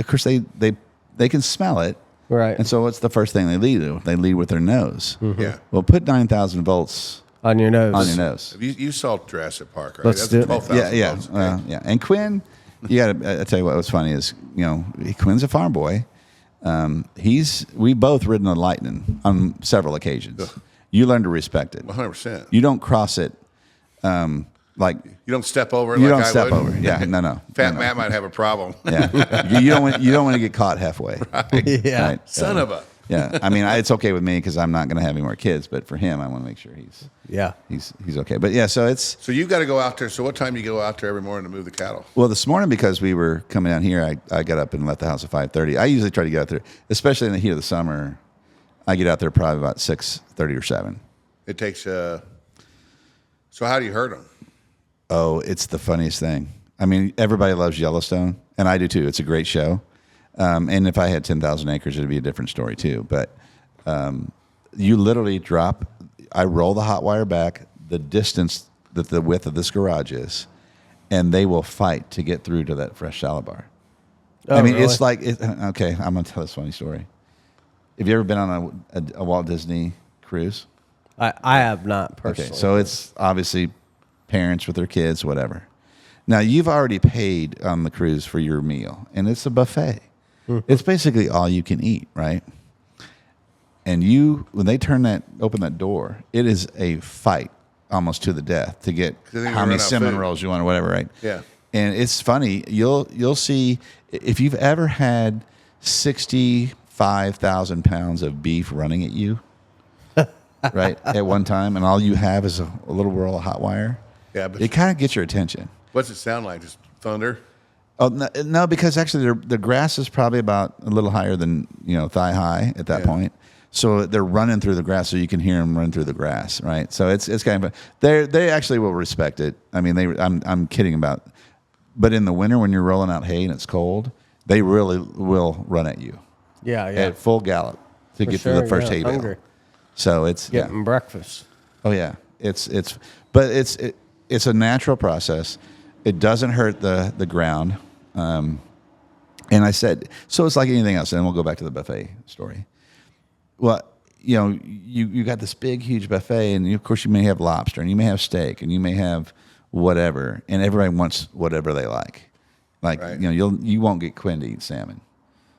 course, they can smell it. Right. And so what's the first thing they lead with? They lead with their nose. Mm-hmm. Yeah. Well, put 9,000 volts on your nose. You saw Jurassic Park, right? Let's do it. 12,000 Yeah. volts. Okay. Yeah. And Quinn, you got to. I tell you what was funny is Quinn's a farm boy. We both ridden a Lightning on several occasions. Ugh. You learn to respect it. 100%. You don't cross it. Like you don't step over it. You like don't I step would. over. Yeah, no. Fat Matt might have a problem. Yeah, you don't want to get caught halfway. Right. Yeah, right? Son of a. Yeah, I mean, it's okay with me because I'm not going to have any more kids. But for him, I want to make sure he's okay. But yeah, so you got to go out there. So what time do you go out there every morning to move the cattle? Well, this morning because we were coming down here, I got up and left the house at 5:30. I usually try to get out there, especially in the heat of the summer. I get out there probably about 6:30 or 7. It takes. So how do you herd them? Oh, it's the funniest thing. I mean, everybody loves Yellowstone, and I do too. It's a great show. And if I had 10,000 acres, it'd be a different story too. But you literally I roll the hot wire back the distance that the width of this garage is, and they will fight to get through to that fresh salad bar. Oh, I mean, really? it's like, okay, I'm going to tell this funny story. Have you ever been on a Walt Disney cruise? I have not personally. Okay, so it's obviously parents with their kids, whatever. Now, you've already paid on the cruise for your meal, and it's a buffet. Mm-hmm. It's basically all you can eat, right? And when they open that door, it is a fight almost to the death to get how many cinnamon rolls you want or whatever, right? Yeah. And it's funny. You'll see, if you've ever had 65,000 pounds of beef running at you, right, at one time, and all you have is a little roll of hot wire, but it kind of gets your attention. What's it sound like? Just thunder? Oh no, because actually the grass is probably about a little higher than thigh high at that point. So they're running through the grass, so you can hear them run through the grass, right? So it's kind of they actually will respect it. I mean, I'm kidding about, but in the winter when you're rolling out hay and it's cold, they really will run at you. Yeah. At full gallop to get to the first hay bale. Hungry. So it's getting breakfast. Oh yeah, it's a natural process. It doesn't hurt the ground. And I said, so it's like anything else. And we'll go back to the buffet story. Well, you got this big, huge buffet, and of course you may have lobster, and you may have steak, and you may have whatever, and everybody wants whatever they like. Like right. You won't get Quinn to eat salmon.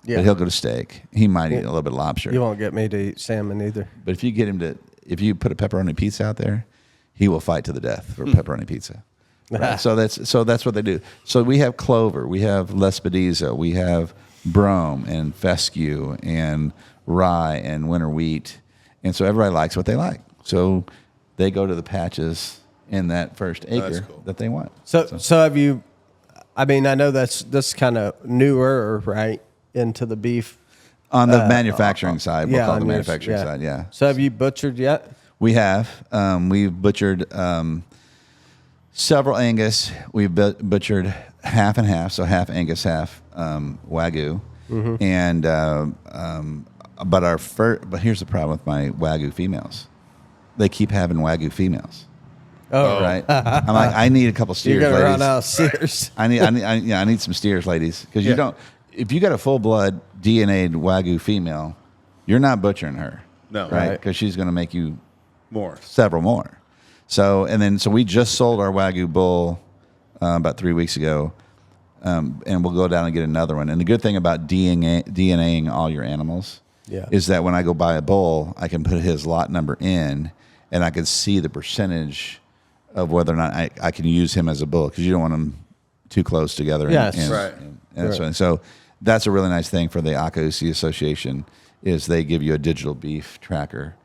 Yeah. But he'll go to steak. He might eat a little bit of lobster. You won't get me to eat salmon either. But if you get him if you put a pepperoni pizza out there, he will fight to the death for pepperoni pizza. Right? So that's what they do. So we have clover, we have lespedeza, we have brome and fescue and rye and winter wheat, and so everybody likes what they like. So they go to the patches in that first acre that they want. So have you? I mean, I know this kind of newer, right, into the beef on the manufacturing side. We'll call it the manufacturing side. Yeah. So have you butchered yet? We have. We've butchered several Angus. We've butchered half and half, so half Angus, half Wagyu. Mm-hmm. And but here's the problem with my Wagyu females. They keep having Wagyu females. Oh, right. I'm like, I need a couple steers, ladies. You're gonna ladies. run out of steers. I need some steers, ladies, because you don't. If you got a full blood DNA'd Wagyu female, you're not butchering her. No, right? Because she's going to make you several more. So we just sold our Wagyu bull about 3 weeks ago, and we'll go down and get another one. And the good thing about DNAing all your animals is that when I go buy a bull, I can put his lot number in, and I can see the percentage of whether or not I can use him as a bull, because you don't want them too close together. Yes, And so that's a really nice thing for the Akausi Association, is they give you a digital beef tracker.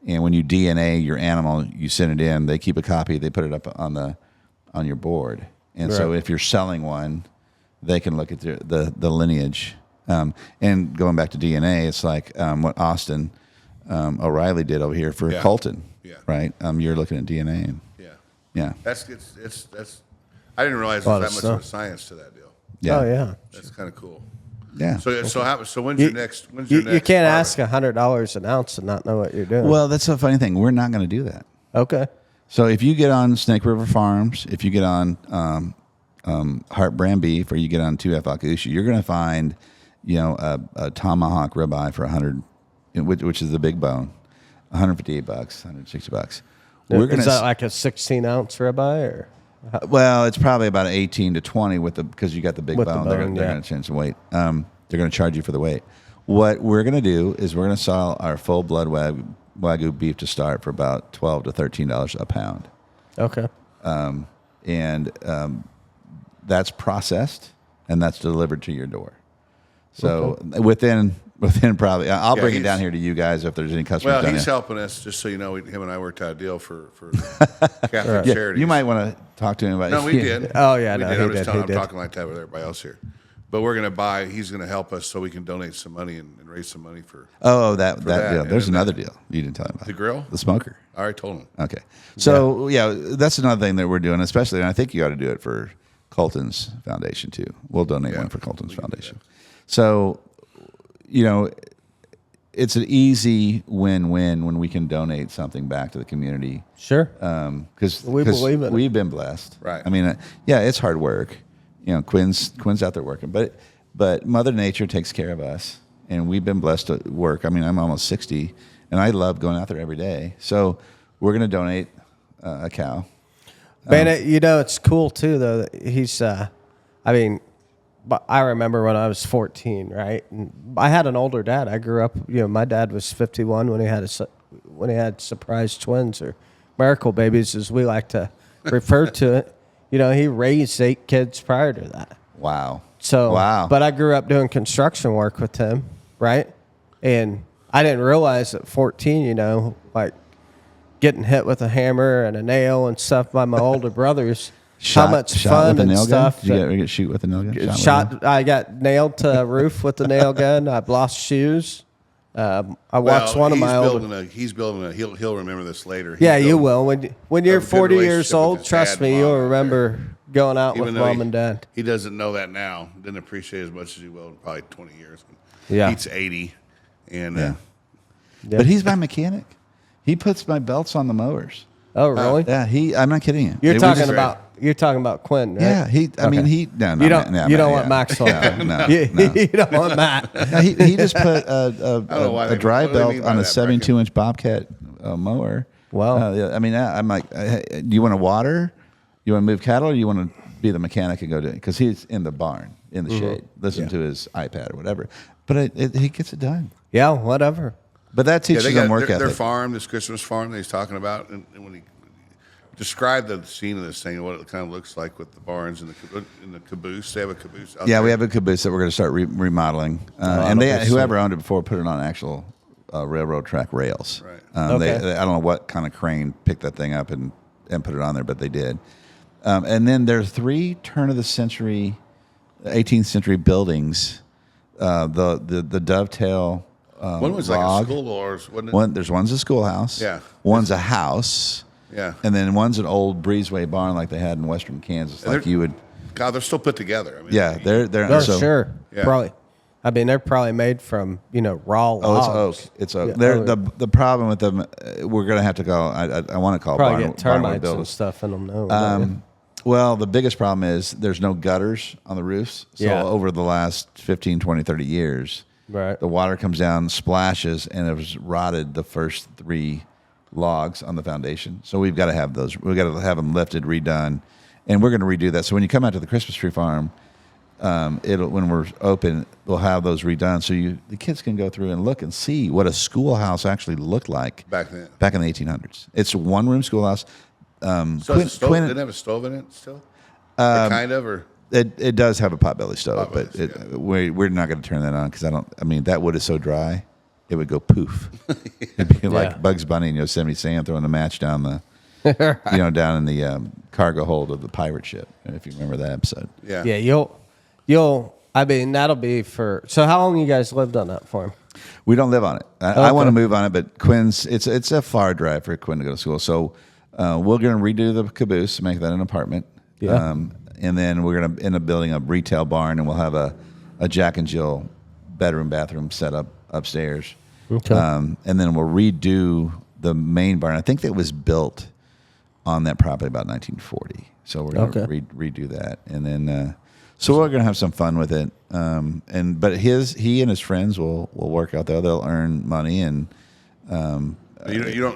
And when you DNA your animal, you send it in, they keep a copy, they put it up on your board. And so if you're selling one, they can look at the lineage. And going back to DNA, it's like what Austin O'Reilly did over here for Colton. Yeah. Right. You're looking at DNA. And, yeah. That's I didn't realize there was that much of a science to that deal. Yeah. Oh yeah. That's kind of cool. Yeah. So when's your next? You can't ask $100 an ounce and not know what you're doing. Well, that's the funny thing. We're not going to do that. Okay. So if you get on Snake River Farms, if you get on Heart Brand Beef, or you get on 2F Akusha, you're going to find, a tomahawk ribeye for $100, which is the big bone, $158, $160. Is that like a 16-ounce ribeye or? Well, it's probably about 18 to 20 because you got the big bone. They're going to change the weight. They're going to charge you for the weight. What we're going to do is we're going to sell our full blood Wagyu beef to start for about $12 to $13 a pound. Okay. That's processed and that's delivered to your door. So within probably, I'll bring it down here to you guys if there's any customers. Well, he's helping us, just so you know. Him and I worked out a deal for Catholic Charities. You might want to talk to him about it. No, we did. Oh yeah, we no, did. I'm talking like that with everybody else here. But we're going to buy. He's going to help us so we can donate some money and raise some money for. That deal. There's another deal you didn't tell him about. The grill, the smoker. I already told him. Okay, so that's another thing that we're doing, especially, and I think you ought to do it for Colton's Foundation too. We'll donate one for Colton's Foundation. So, it's an easy win-win when we can donate something back to the community. Sure. Because we believe in it. We've been blessed. Right. I mean, it's hard work. Quinn's out there working, but Mother Nature takes care of us, and we've been blessed to work. I mean, I'm almost 60, and I love going out there every day. So we're going to donate a cow. Man, it's cool too, though. That he's, but I remember when I was 14, right? And I had an older dad. I grew up, my dad was 51 when he had surprise twins, or miracle babies, as we like to refer to it. He raised 8 kids prior to that. Wow. But I grew up doing construction work with him, right? And I didn't realize at 14, like getting hit with a hammer and a nail and stuff by my older brothers. How much fun and stuff. Did you get shoot with a nail gun? I got nailed to a roof with the nail gun. I've lost shoes. I watched one of my older. He's building a. He'll remember this later. You will. When you're 40 years old, trust me, you'll remember going out with mom and dad. He doesn't know that now. Didn't appreciate it as much as he will in probably 20 years. Yeah. He's 80, and but he's my mechanic. He puts my belts on the mowers. Oh, really? Yeah. I'm not kidding you. You're talking about Quinn, right? Yeah. You don't want Maxwell. No. You don't want Matt. No, he just put a dry belt on a 72-inch Bobcat mower. Wow. I'm like, do you want to water? You want to move cattle, or you want to be the mechanic and go do it? Because he's in the barn, in the shade, listen to his iPad or whatever. But he gets it done. Yeah, whatever. But that teaches them work ethic. Their farm, this Christmas farm that he's talking about, and when he described the scene of this thing, what it kind of looks like with the barns and the caboose. They have a caboose out there. We have a caboose that we're going to start remodeling. And whoever owned it before put it on actual railroad track rails. Right. I don't know what kind of crane picked that thing up and put it on there, but they did. And then there are 3 turn-of-the-century, 18th century buildings. The dovetail one was log. like a school, or wasn't it? One's a schoolhouse. Yeah. One's a house. Yeah. And then one's an old breezeway barn like they had in western Kansas. God, they're still put together. They're sure. Yeah. Probably. They're probably made from raw logs. It's oak. Yeah. The problem with them, we're gonna have to go. I want to call probably barn, get termites barn and stuff in them. Well, the biggest problem is there's no gutters on the roofs. So over the last 15, 20, 30 years, right, the water comes down, splashes, and it was rotted the first 3 logs on the foundation. So we've got to have those. We've got to have them lifted, redone, and we're going to redo that. So when you come out to the Christmas tree farm, when we're open, we'll have those redone, so the kids can go through and look and see what a schoolhouse actually looked like back then, back in the 1800s. It's a 1-room schoolhouse. So didn't have a stove in it still? Kind of, or it does have a potbelly stove, but we're not going to turn that on because that wood is so dry, it would go poof. It'd be like Bugs Bunny and Yosemite Sam throwing the match down down in the cargo hold of the pirate ship, if you remember that episode. Yeah. Yeah, you'll. I mean, that'll be for. So, how long you guys lived on that farm? We don't live on it. I want to move on it, but Quinn's it's a far drive for Quinn to go to school. So we're going to redo the caboose, make that an apartment. Yeah. And then we're going to end up building a retail barn, and we'll have a Jack and Jill bathroom set up upstairs. Okay. And then we'll redo the main barn. I think that was built on that property about 1940. So we're going to redo that, and then so we're going to have some fun with it. But he and his friends will work out there. They'll earn money, and You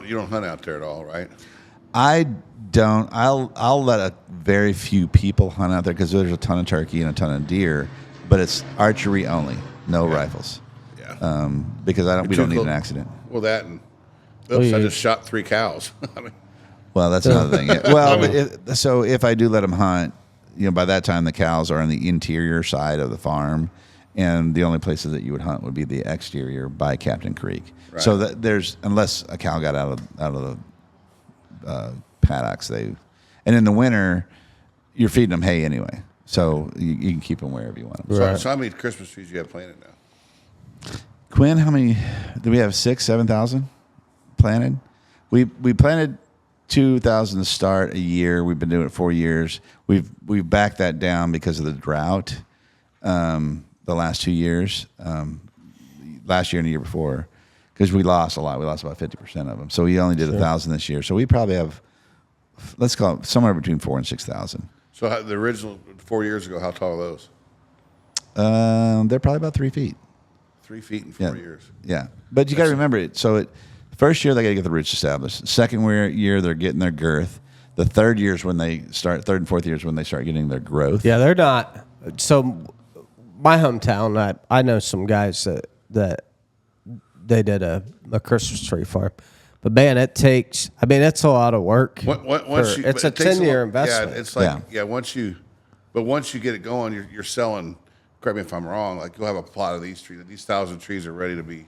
don't hunt out there at all, right? I don't. I'll let a very few people hunt out there because there's a ton of turkey and a ton of deer, but it's archery only, no rifles. Yeah. Because we don't need an accident. Well, that and I just shot 3 cows. I mean, Well, that's another thing. Well, but so if I do let them hunt, by that time the cows are on the interior side of the farm, and the only places that you would hunt would be the exterior by Captain Creek. Right. So there's unless a cow got out of the paddocks, and in the winter you're feeding them hay anyway, so you can keep them wherever you want them. so how many Christmas trees do you have planted now? Quinn, how many do we have? 7,000 planted. We planted 2,000 to start a year. We've been doing it 4 years. We've backed that down because of the drought. The last 2 years, last year and the year before, because we lost a lot. We lost about 50% of them. So we only did 1,000 this year. So we probably have, let's call it somewhere between 4,000 and 6,000. So the original 4 years ago, how tall are those? They're probably about 3 feet. 3 feet in 4 years. Yeah, but you got to remember it. So first year they got to get the roots established. Second year they're getting their girth. The third and fourth years when they start getting their growth. Yeah, they're not. So my hometown, I know some guys that they did a Christmas tree farm. But man, it's a lot of work. It's a 10-year investment. Yeah, it's like once you get it going, you're selling. Correct me if I'm wrong. Like you'll have a plot of these trees. These 1,000 trees are ready to be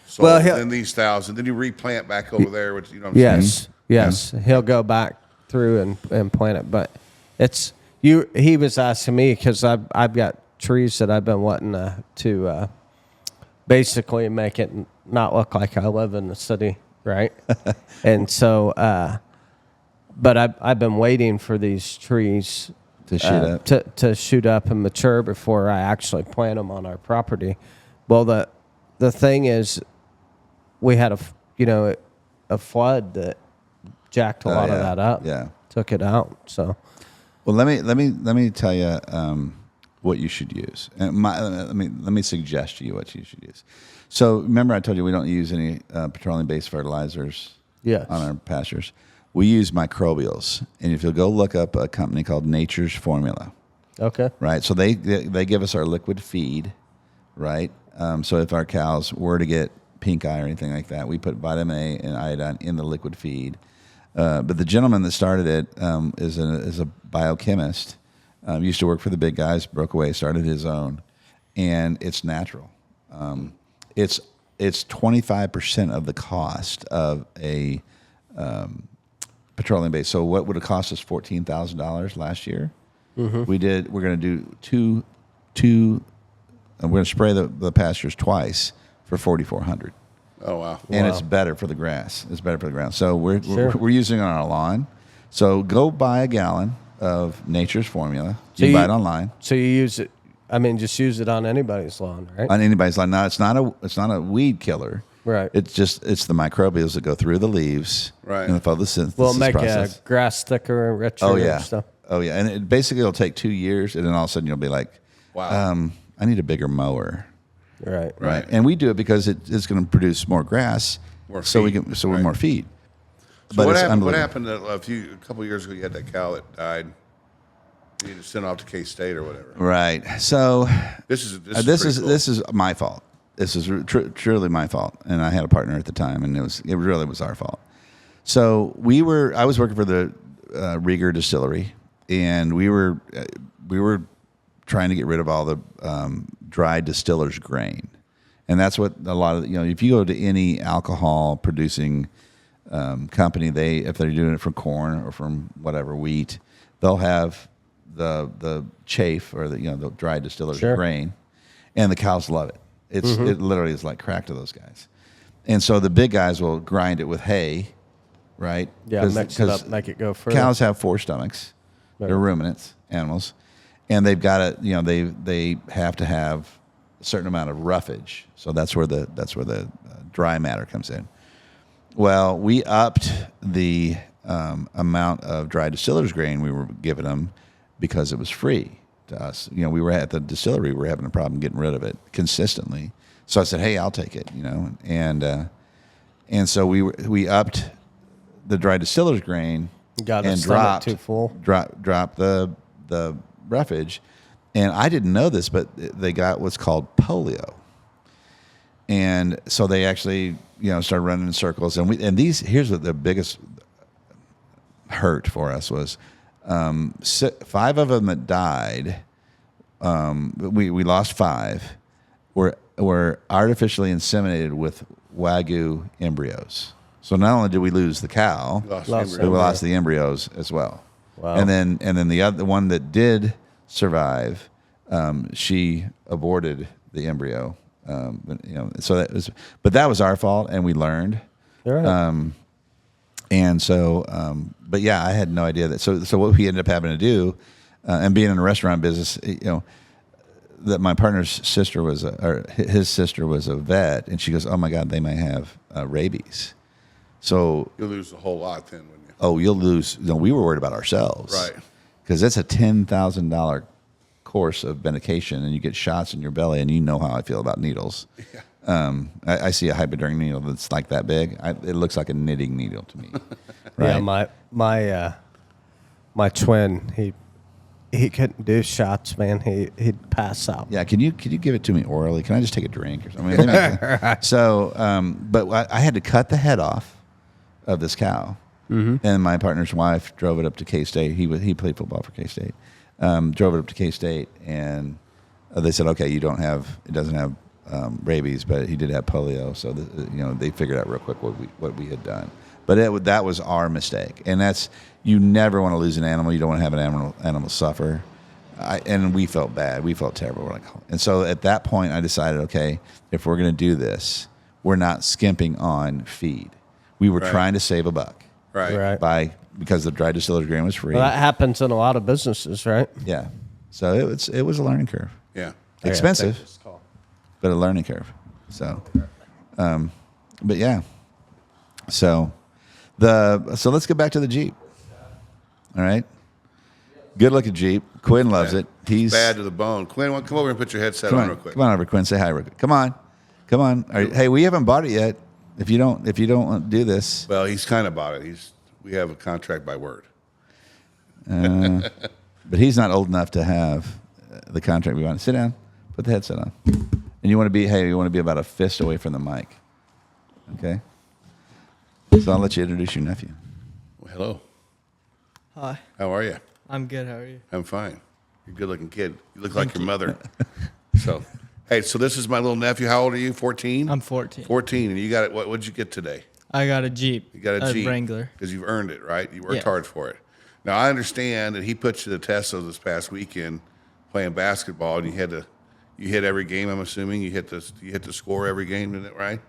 sold. Well, then these 1,000, then you replant back over there. Which what I'm saying? Yes. He'll go back through and plant it. But it's you. He was asking me because I've got trees that I've been wanting to basically make it not look like I live in the city, right? And so, but I've been waiting for these trees to shoot up. To shoot up and mature before I actually plant them on our property. Well, the thing is, we had a flood that jacked a lot of that up. Yeah, took it out. So, well, let me tell you what you should use. And let me suggest to you what you should use. So remember, I told you we don't use any petroleum-based fertilizers on our pastures. We use microbials, and if you'll go look up a company called Nature's Formula, okay, right? So they give us our liquid feed, right? So if our cows were to get pink eye or anything like that, we put vitamin A and iodine in the liquid feed. But the gentleman that started it is a biochemist. Used to work for the big guys, broke away, started his own, and it's natural. It's 25% of the cost of a petroleum base. So what would it cost us? $14,000 last year. Mm-hmm. We're going to do two. We're going to spray the pastures twice for $4,400. Oh wow! And it's better for the grass. It's better for the ground. So we're using it on our lawn. So go buy a gallon of Nature's Formula. You can buy it online. So you use it. I mean, just use it on anybody's lawn, right? On anybody's lawn. Now it's not a weed killer. Right. It's the microbials that go through the leaves. Right. And the photosynthesis Will make process. Grass thicker and richer. Oh yeah. And stuff. Oh yeah. And it basically it'll take 2 years, and then all of a sudden you'll be like, wow. I need a bigger mower. Right. And we do it because it's going to produce more grass, we're more feed. So but what happened a couple of years ago? You had that cow that died. You need to send off to K-State or whatever. Right. So this is my fault. This is truly my fault, and I had a partner at the time, and it really was our fault. So I was working for the Rieger distillery, and we were trying to get rid of all the dried distiller's grain. And that's what a lot of, if you go to any alcohol producing company, if they're doing it from corn or from whatever wheat, they'll have the chaff or the dry distiller's grain, and the cows love it. It literally is like crack to those guys. And so the big guys will grind it with hay, right? Yeah, mix it up, make it go further. Cows have 4 stomachs. Right. They're ruminants, animals. And they've got to, they have to have a certain amount of roughage. So that's where the dry matter comes in. Well, we upped the amount of dry distiller's grain we were giving them because it was free to us. We were at the distillery, we were having a problem getting rid of it consistently. So I said, "Hey, I'll take it," and so we upped the dry distiller's grain and dropped the roughage. And I didn't know this, but they got what's called polio. And so they actually, started running in circles. And here's what the biggest hurt for us was. 5 of them that died, we lost 5, were artificially inseminated with Wagyu embryos. So not only did we lose the cow, we lost the embryos as well. Wow. And then the other one that did survive, she aborted the embryo. So that was our fault, and we learned. Right. And so, but yeah, I had no idea that. So what we ended up having to do, and being in the restaurant business, that my partner's sister his sister was a vet, and she goes, "Oh my God, they may have rabies." So you'll lose a whole lot then, wouldn't you? Oh, you'll lose. We were worried about ourselves, right? Because it's a $10,000 course of medication, and you get shots in your belly, and you know how I feel about needles. Yeah. I see a hypodermic needle that's like that big. It looks like a knitting needle to me. Right? Yeah, my twin, he couldn't do shots, man. He'd pass out. Yeah, can you give it to me orally? Can I just take a drink or something? So, but I had to cut the head off of this cow, and my partner's wife drove it up to K-State. He played football for K-State. Drove it up to K-State, and they said, "Okay, it doesn't have rabies, but he did have polio." So they figured out real quick what we had done. But that was our mistake, and you never want to lose an animal. You don't want to have an animal suffer. And we felt bad. We felt terrible. And so at that point, I decided, okay, if we're going to do this, we're not skimping on feed. We were trying to save a buck, right? Because the dry distiller's grain was free. Well, that happens in a lot of businesses, right? Yeah. So it was a learning curve. Yeah. Expensive, but a learning curve. So, but yeah. So let's get back to the Jeep. All right. Good looking Jeep. Quinn loves it. He's bad to the bone. Quinn, come over and put your headset on real quick. Come on over, Quinn. Say hi real quick. Come on. Hey, we haven't bought it yet. If you don't do this. Well, he's kind of bought it. We have a contract by word. But he's not old enough to have the contract we want. Sit down. Put the headset on. And you want to be about a fist away from the mic. Okay? So I'll let you introduce your nephew. Well, hello. Hi. How are you? I'm good. How are you? I'm fine. You're a good-looking kid. You look like your mother. So this is my little nephew. How old are you? 14? I'm 14. 14. And you got it. What did you get today? I got a Jeep. You got a Jeep. Wrangler. Because you've earned it, right? You worked hard for it. Now, I understand that he put you to the test this past weekend playing basketball, and you hit every game, I'm assuming. You hit the score every game, isn't it right?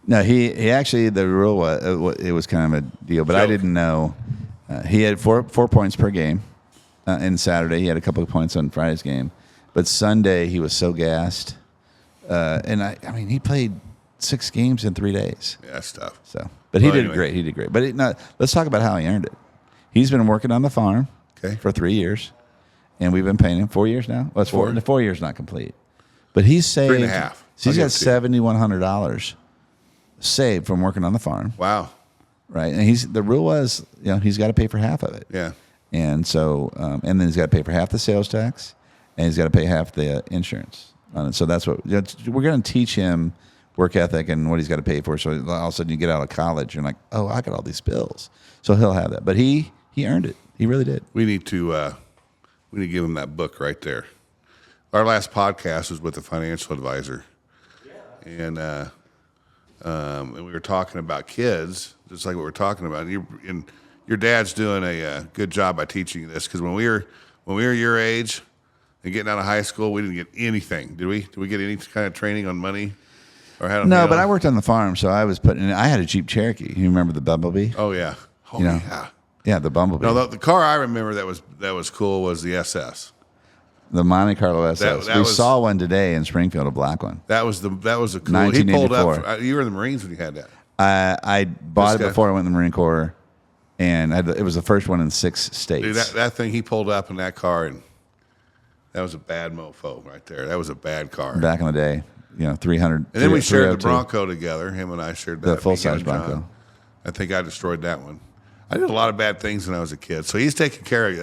No, he actually, the rule was, it was kind of a deal, but I didn't know. He had 4 points per game in Saturday. He had a couple of points on Friday's game. But Sunday, he was so gassed. And I mean, he played 6 games in 3 days. Yeah, that's tough. So, but he did great. He did great. But let's talk about how he earned it. He's been working on the farm for 3 years, and we've been paying him 4 years now. Well, it's 4. The 4 years not complete, but he's saved 3.5. So he's got $7,100 saved from working on the farm. Wow. Right, and the rule was, he's got to pay for half of it. Yeah. And so, and then he's got to pay for half the sales tax, and he's got to pay half the insurance on it. So that's what we're going to teach him. Work ethic and what he's got to pay for. So all of a sudden you get out of college, you're like, oh, I got all these bills. So he'll have that. But he earned it. He really did. We need to give him that book right there. Our last podcast was with a financial advisor. And and we were talking about kids, just like what we're talking about. And your dad's doing a good job by teaching you this, because when we were your age and getting out of high school, we didn't get anything, did we? Did we get any kind of training on money or how to? No, but I worked on the farm, so I was I had a Jeep Cherokee. You remember the Bumblebee? Oh yeah, yeah. Yeah, the Bumblebee. No, the car I remember that was cool was the SS. The Monte Carlo SS. That we was, saw one today in Springfield, a black one. That was a cool. 1984. He pulled up. You were in the Marines when you had that. I bought it before I went in the Marine Corps, and it was the first one in 6 states. Dude, that thing he pulled up in that car, and that was a bad mofo right there. That was a bad car. Back in the day, 300. And then we shared the Bronco together. Him and I shared that. The full-size Bronco. I think I destroyed that one. I did a lot of bad things when I was a kid. So he's taking care of you.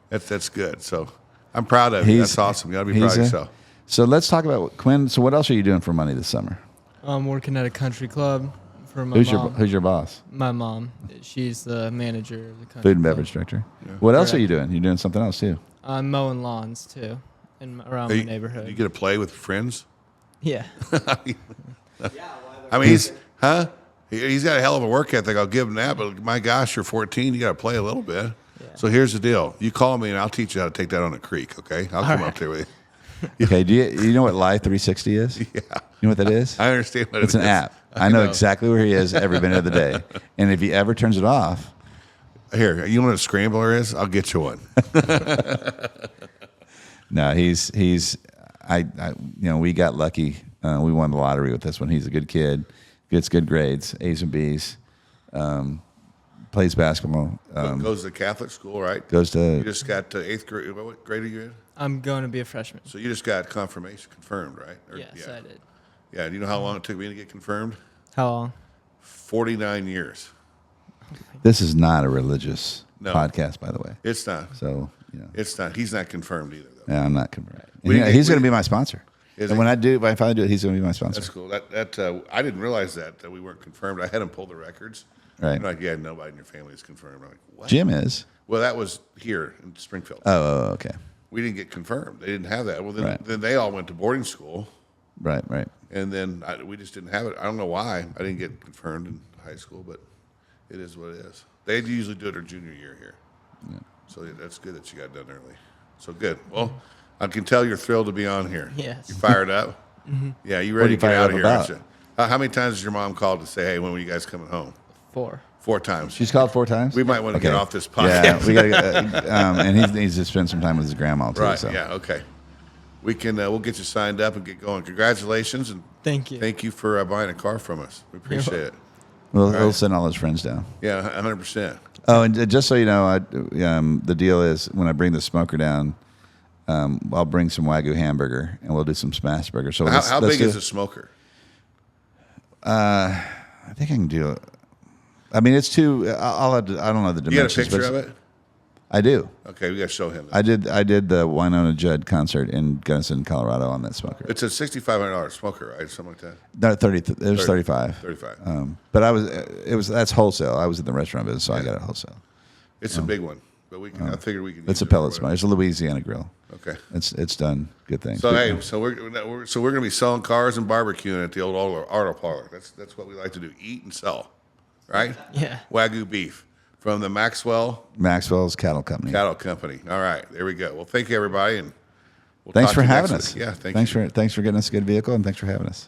That's good. So I'm proud of you. That's awesome. You got to be proud of yourself. So let's talk about Quinn. So what else are you doing for money this summer? I'm working at a country club for my mom. Who's your boss? My mom. She's the manager of the country Food and club. beverage director. Yeah. What else are you doing? You're doing something else too. I'm mowing lawns too, around my neighborhood. Do you get to play with friends? Yeah. I mean, he's got a hell of a work ethic. I'll give him that. But my gosh, you're 14. You got to play a little bit. Yeah. So here's the deal. You call me and I'll teach you how to take that on a creek. Okay, I'll come up there with you. Okay. Do you know what Live 360 is? Yeah. You know what that is? I understand what it's an app. I know exactly where he is every minute of the day. And if he ever turns it off, here, you know what a scrambler is? I'll get you one. No, we got lucky. We won the lottery with this one. He's a good kid, gets good grades, A's and B's, plays basketball. Goes to Catholic school, right? You just got 8th grade. What grade are you in? I'm going to be a freshman. So you just got confirmed, right? Yes, I did. Yeah, do you know how long it took me to get confirmed? How long? 49 years. This is not a religious podcast, by the way. It's not. So, It's not. He's not confirmed either, though. Yeah, I'm not confirmed. He's going to be my sponsor. And when I finally do it, he's going to be my sponsor. That's cool. I didn't realize that we weren't confirmed. I had him pull the records. Right. Like, yeah, nobody in your family is confirmed. I'm like, what? Jim is. Well, that was here in Springfield. Oh, okay. We didn't get confirmed. They didn't have that. Well, then they all went to boarding school. Right. And then we just didn't have it. I don't know why I didn't get confirmed in high school, but it is what it is. They usually do it their junior year here. Yeah. So that's good that you got done early. So good. Well, I can tell you're thrilled to be on here. Yes. You fired up? Mm-hmm. Yeah, you ready to get out of here, aren't you? How many times has your mom called to say, hey, when were you guys coming home? 4. 4 times. She's called 4 times? We might want to get off this podcast. Yeah, we got to and he needs to spend some time with his grandma, too. Right, so. yeah, okay. We can. We'll get you signed up and get going. Congratulations. And thank you. Thank you for buying a car from us. We appreciate it. We'll send all his friends down. Yeah, 100%. Oh, and just so you know, the deal is when I bring the smoker down, I'll bring some Wagyu hamburger and we'll do some smash burger. So how big is a smoker? I think I can do it. I mean, it's too. I don't know the dimensions. You got a picture of it? I do. Okay, we got to show him. I did the Winona Judd concert in Gunnison, Colorado on that smoker. It's a $6,500 smoker, right? Something like that. No, 30. It was 35. 35. But that's wholesale. I was in the restaurant business, so I got it wholesale. It's a big one, but we can. I figured we can. It's a pellet smoker. It's a Louisiana grill. Okay. It's done. Good thing. So we're going to be selling cars and barbecuing at the old auto parlor. That's what we like to do: eat and sell, right? Yeah. Wagyu beef. From the Maxwell's Cattle Company. All right, there we go. Well, thank you, everybody, and thanks for having us. Yeah, thanks for getting us a good vehicle, and thanks for having us.